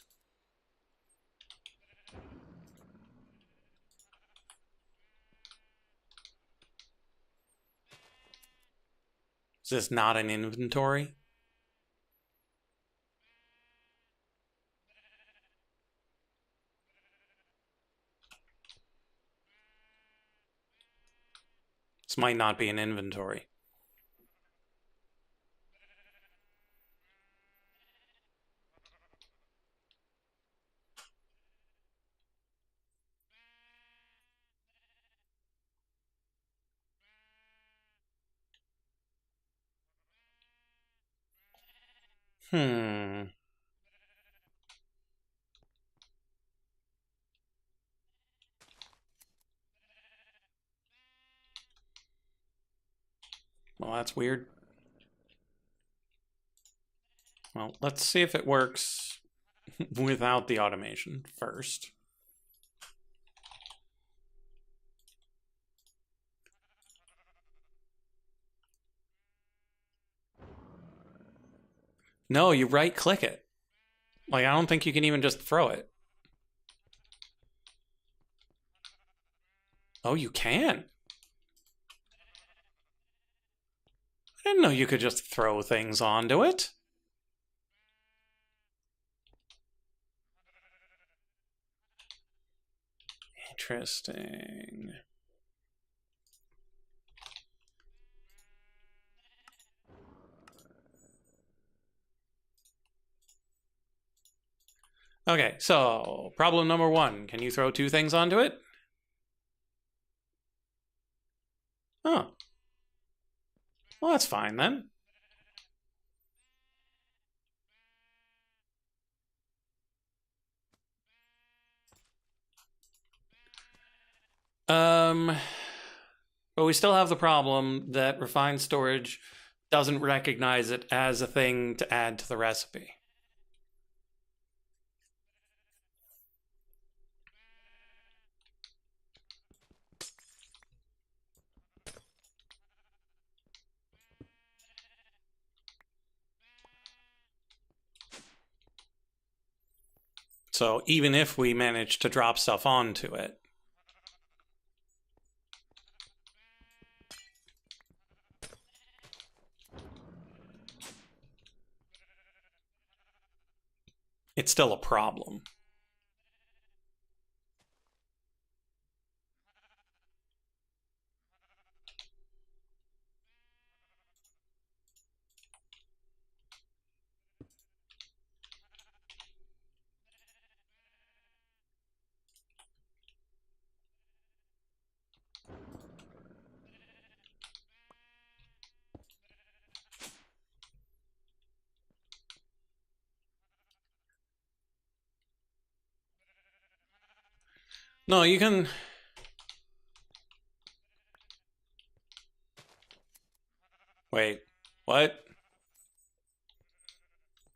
Is this not an inventory? This might not be an inventory. Well, that's weird. Well, let's see if it works without the automation first. No, you right-click it. Like, I don't think you can even just throw it. Oh, you can. I didn't know you could just throw things onto it. Interesting. Okay, so problem number 1. Can you throw 2 things onto it? Oh. Well, that's fine then. But we still have the problem that refined storage doesn't recognize it as a thing to add to the recipe. So even if we manage to drop stuff onto it, it's still a problem. No, you can... Wait, what?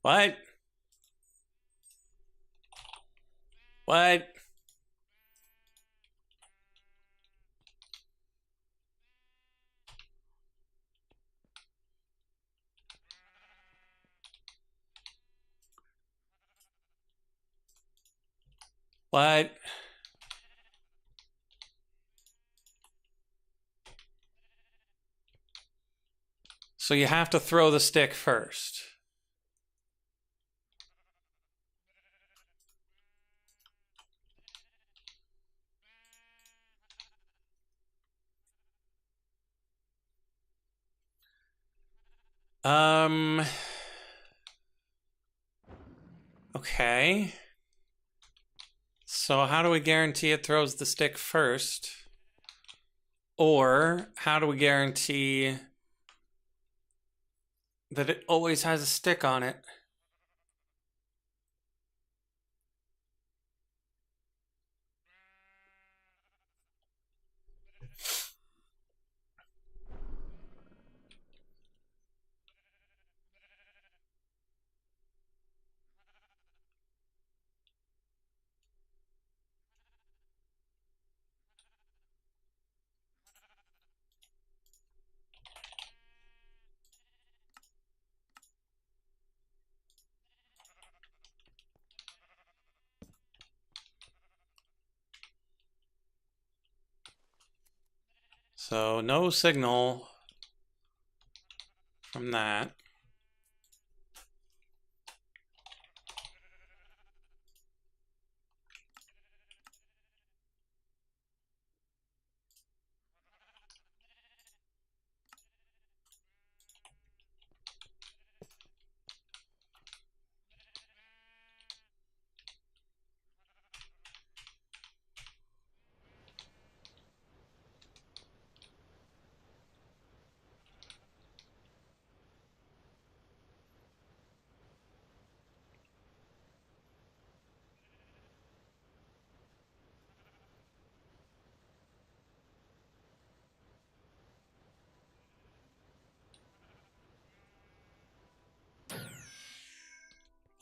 What? What? What? So you have to throw the stick first. Okay. So how do we guarantee it throws the stick first? Or how do we guarantee that it always has a stick on it? So no signal from that.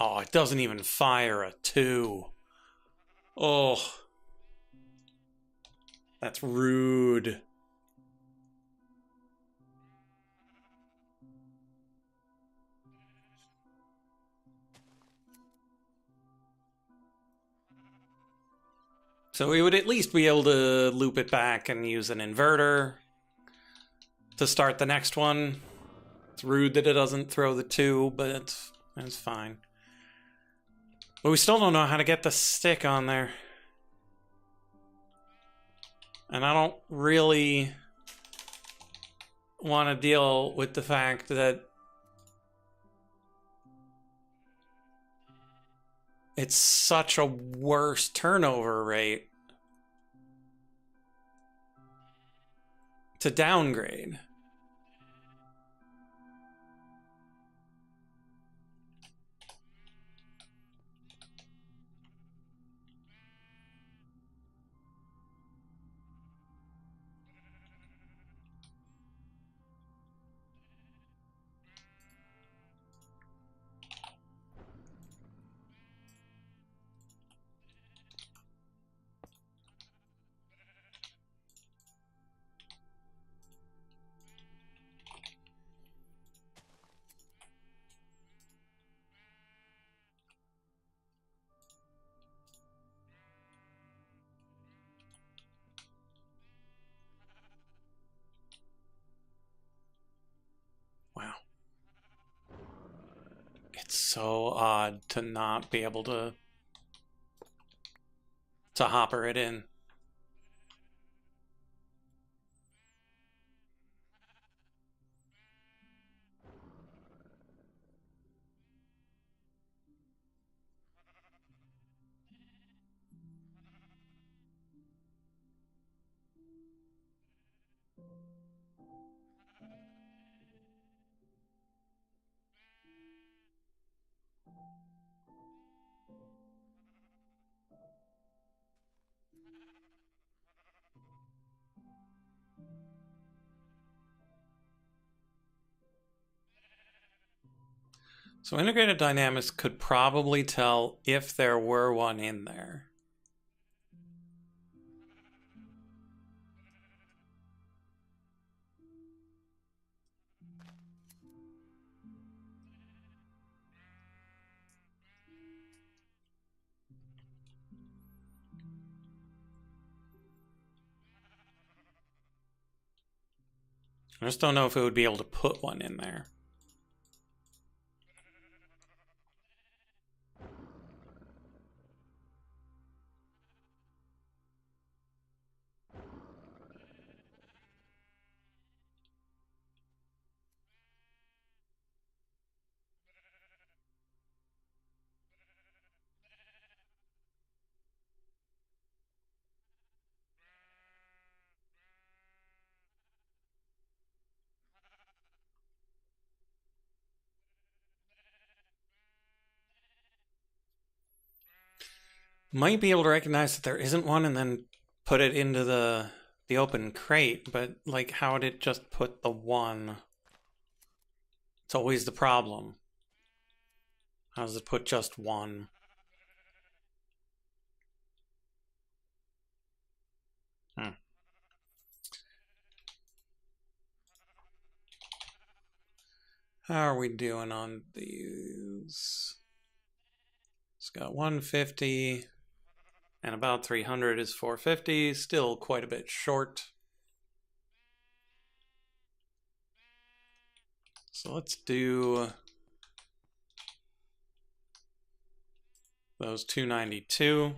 Oh, it doesn't even fire a 2. Oh, that's rude. So we would at least be able to loop it back and use an inverter to start the next one. It's rude that it doesn't throw the 2, but it's fine. But we still don't know how to get the stick on there. And I don't really want to deal with the fact that it's such a worse turnover rate to downgrade. Wow. It's so odd to not be able to hopper it in. So integrated dynamics could probably tell if there were one in there. I just don't know if it would be able to put one in there. Might be able to recognize that there isn't one and then put it into the open crate, but like how would it just put the 1? It's always the problem. How does it put just 1? How are we doing on these? It's got 150 and about 300 is 450. Still quite a bit short. So let's do those 292.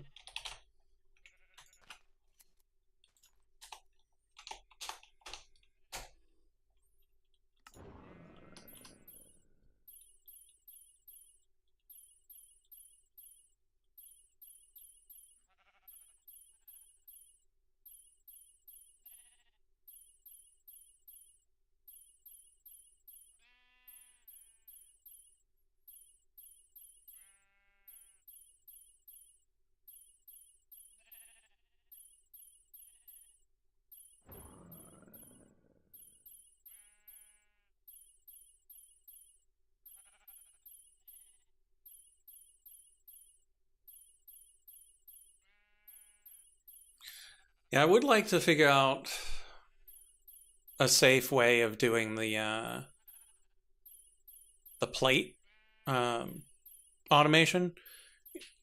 Yeah, I would like to figure out a safe way of doing the plate um, automation,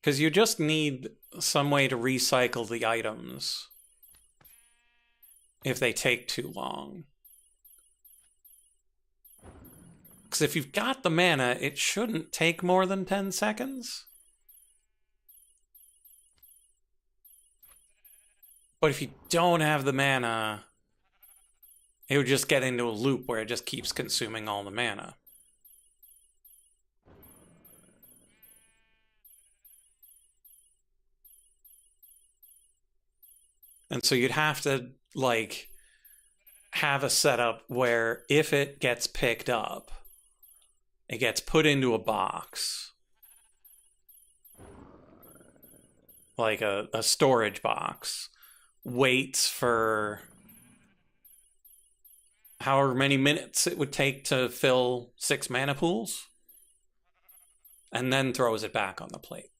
because you just need some way to recycle the items if they take too long. Because if you've got the mana, it shouldn't take more than 10 seconds. But if you don't have the mana, it would just get into a loop where it just keeps consuming all the mana. And so you'd have to, like, have a setup where if it gets picked up, it gets put into a box, like a storage box, waits for however many minutes it would take to fill 6 mana pools, and then throws it back on the plate.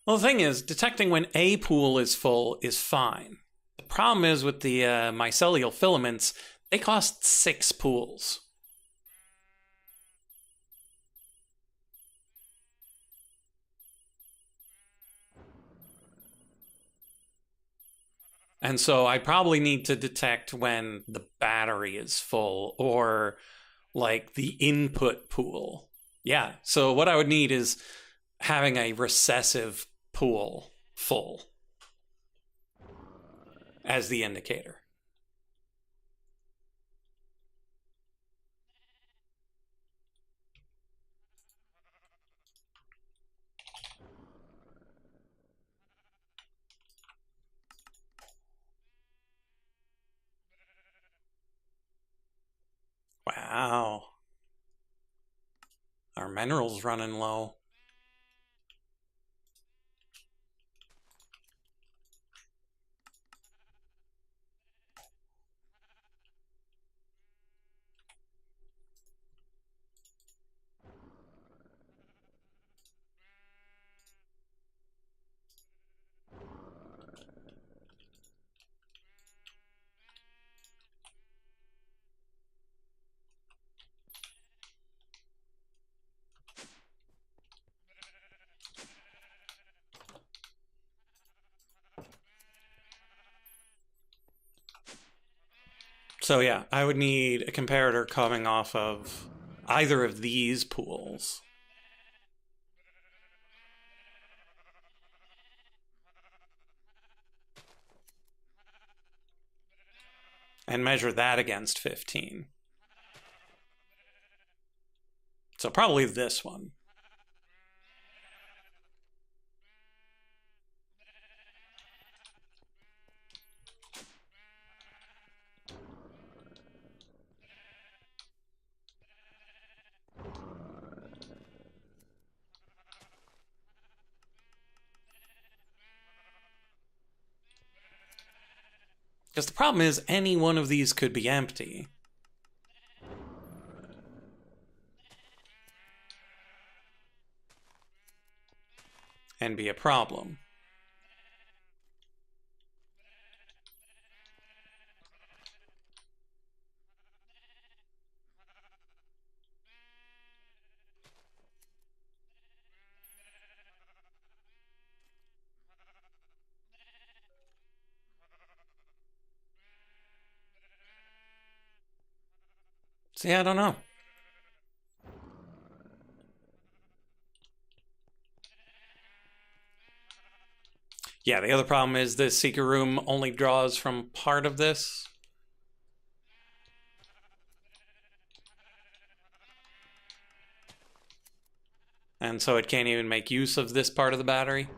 Well, the thing is, detecting when a pool is full is fine. The problem is with the mycelial filaments, they cost 6 pools. And so I probably need to detect when the battery is full or like the input pool. Yeah. So what I would need is having a recessive pool full as the indicator. Wow. Our mineral's running low. So yeah, I would need a comparator coming off of either of these pools. And measure that against 15. So probably this one. Because the problem is any one of these could be empty. And be a problem. See, I don't know. Yeah, the other problem is the secret room only draws from part of this. And so it can't even make use of this part of the battery.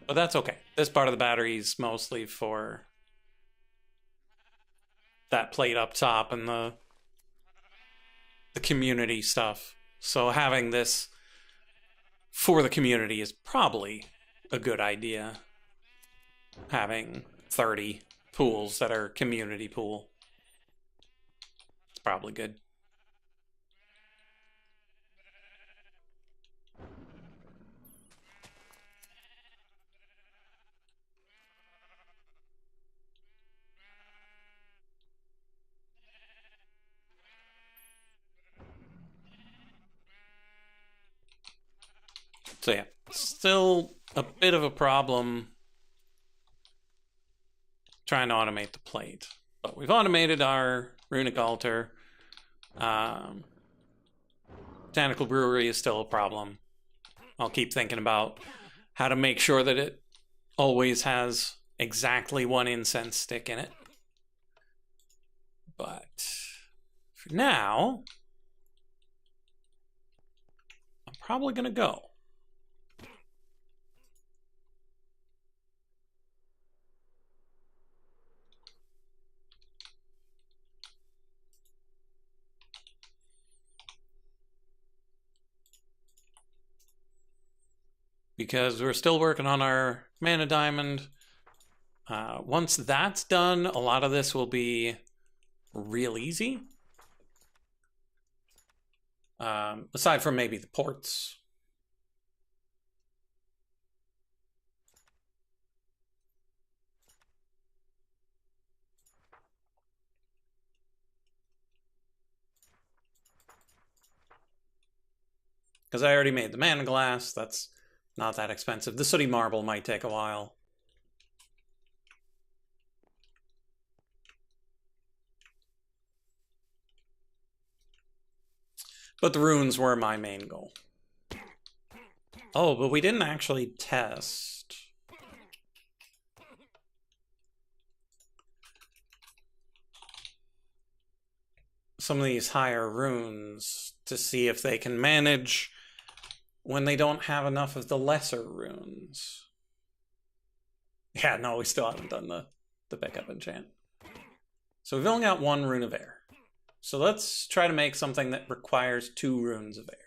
But that's okay. This part of the battery is mostly for that plate up top and the community stuff. So having this for the community is probably a good idea. Having 30 pools that are community pool. It's probably good. So yeah, still a bit of a problem trying to automate the plate. But we've automated our runic altar. Botanical brewery is still a problem. I'll keep thinking about how to make sure that it always has exactly one incense stick in it. But for now, I'm probably going to go. Because we're still working on our mana diamond. Once that's done, a lot of this will be real easy. Aside from maybe the ports. Because I already made the mana glass, that's not that expensive. The sooty marble might take a while. But the runes were my main goal. Oh, but we didn't actually test some of these higher runes to see if they can manage when they don't have enough of the lesser runes. Yeah, no, we still haven't done the pickup enchant. So we've only got one rune of air. So let's try to make something that requires 2 runes of air.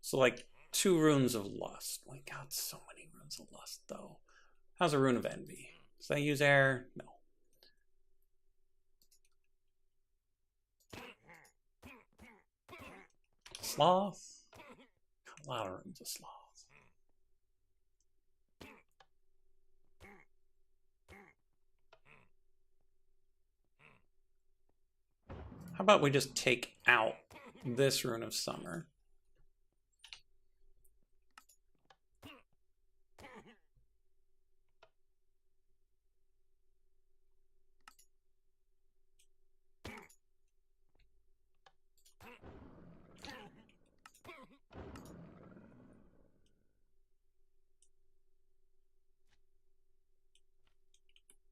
So like 2 runes of lust. We got so many runes of lust though. How's a rune of envy? Does that use air? No. Sloth? Got a lot of runes of sloth. How about we just take out this rune of summer?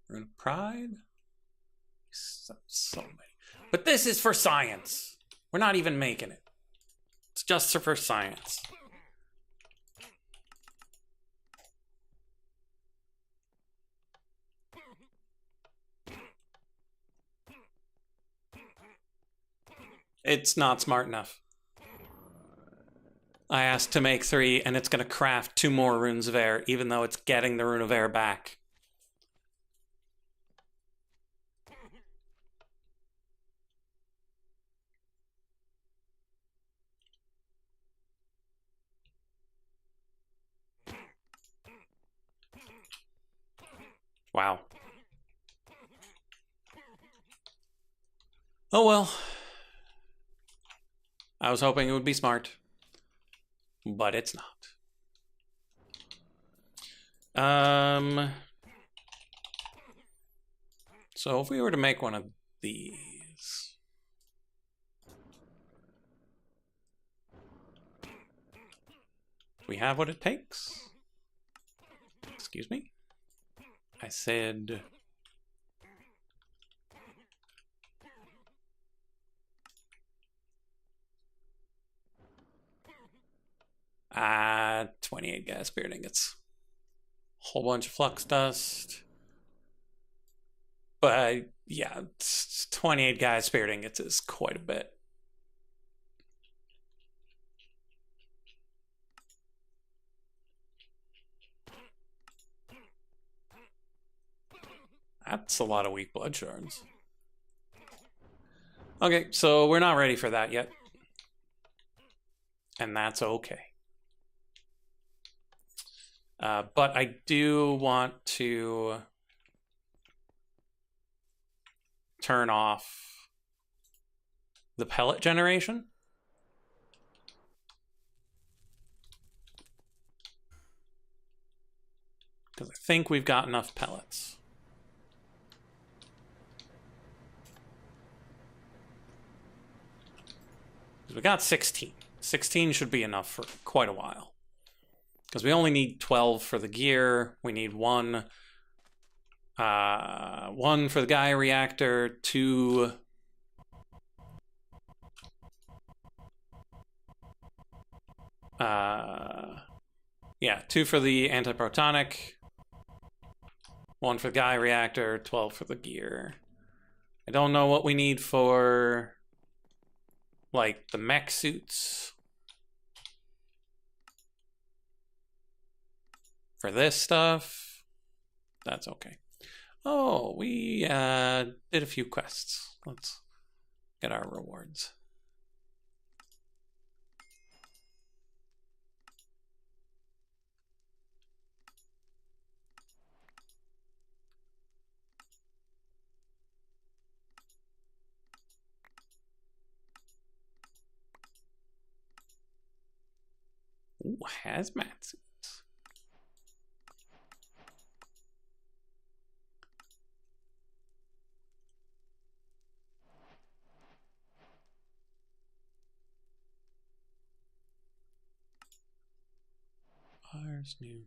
Rune of pride? So many. But this is for science. We're not even making it. It's just for science. It's not smart enough. I asked to make 3, and it's going to craft 2 more runes of air, even though it's getting the rune of air back. Wow. Oh well. I was hoping it would be smart, but it's not. So if we were to make one of these, do we have what it takes? Excuse me? I said... 28 gas spirit ingots. Whole bunch of flux dust. But yeah, 28 gas spirit ingots is quite a bit. That's a lot of weak blood shards. Okay, so we're not ready for that yet. And that's okay. But I do want to turn off the pellet generation. Because I think we've got enough pellets. We got 16. 16 should be enough for quite a while. Because we only need 12 for the gear. We need one for the Gaia reactor, two... yeah, 2 for the antiprotonic, 1 for the Gaia reactor, 12 for the gear. I don't know what we need for, like, the mech suits. For this stuff, that's okay. Oh, we did a few quests. Let's get our rewards. Ooh, hazmat suits. Ours new.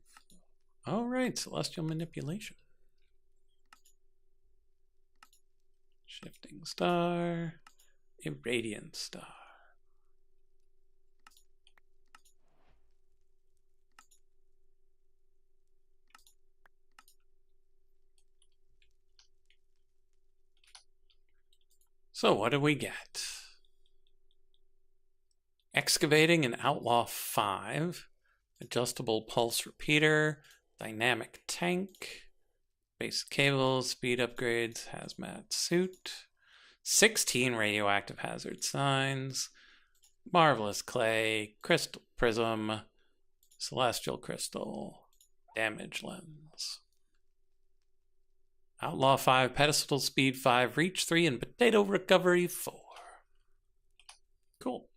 All right, celestial manipulation. Shifting star, irradiant star. So what do we get? Excavating and Outlaw 5, adjustable pulse repeater, dynamic tank, basic cables, speed upgrades, hazmat suit, 16 radioactive hazard signs, marvelous clay, crystal prism, celestial crystal, damage lens. Outlaw 5, pedestal speed 5, reach 3, and potato recovery 4. Cool.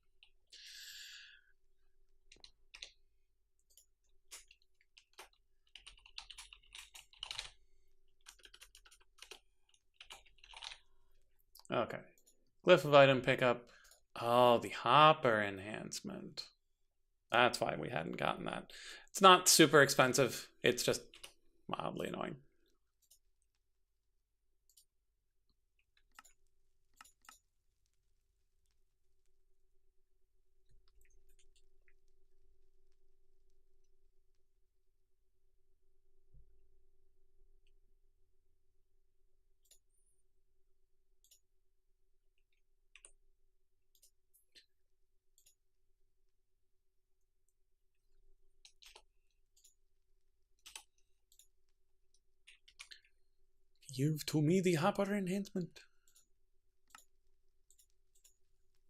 Okay. Glyph of item pickup. Oh, the hopper enhancement. That's why we hadn't gotten that. It's not super expensive. It's just mildly annoying. Give to me the hopper enhancement.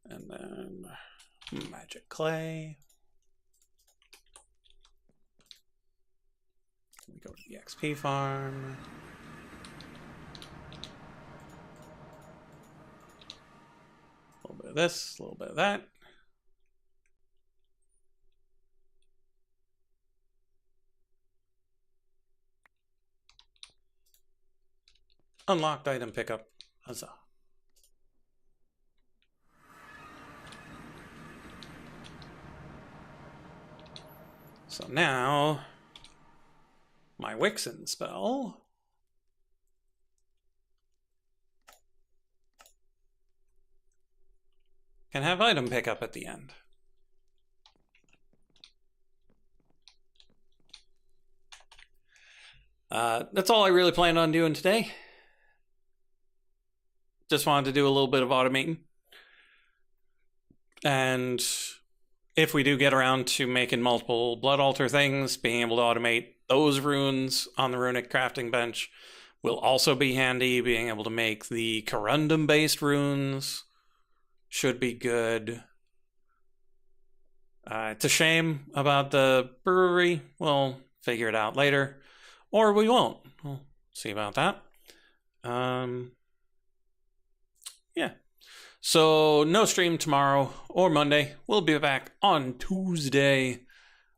And then magic clay. We go to the XP farm. A little bit of this, a little bit of that. Unlocked item pickup. Huzzah. So now, my Wixen spell can have item pickup at the end. That's all I really planned on doing today. Just wanted to do a little bit of automating. And if we do get around to making multiple Blood Altar things, being able to automate those runes on the runic crafting bench will also be handy. Being able to make the corundum-based runes should be good. It's a shame about the brewery. We'll figure it out later. Or we won't. We'll see about that. Yeah. So no stream tomorrow or Monday. We'll be back on Tuesday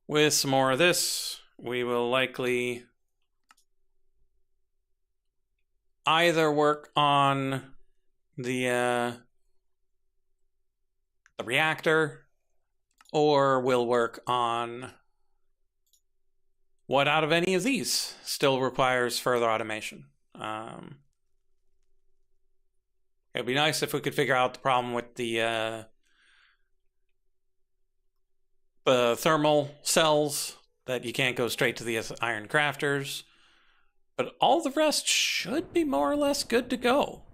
with some more of this. We will likely either work on the reactor, or we'll work on what out of any of these still requires further automation. It'd be nice if we could figure out the problem with the thermal cells, that you can't go straight to the iron crafters. But all the rest should be more or less good to go.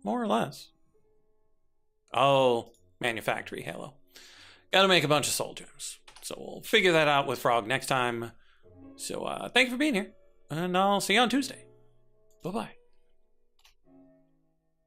More or less. Oh, manufactory Halo. Gotta make a bunch of soul gems. So we'll figure that out with Frog next time. So thank you for being here, and I'll see you on Tuesday. Bye-bye.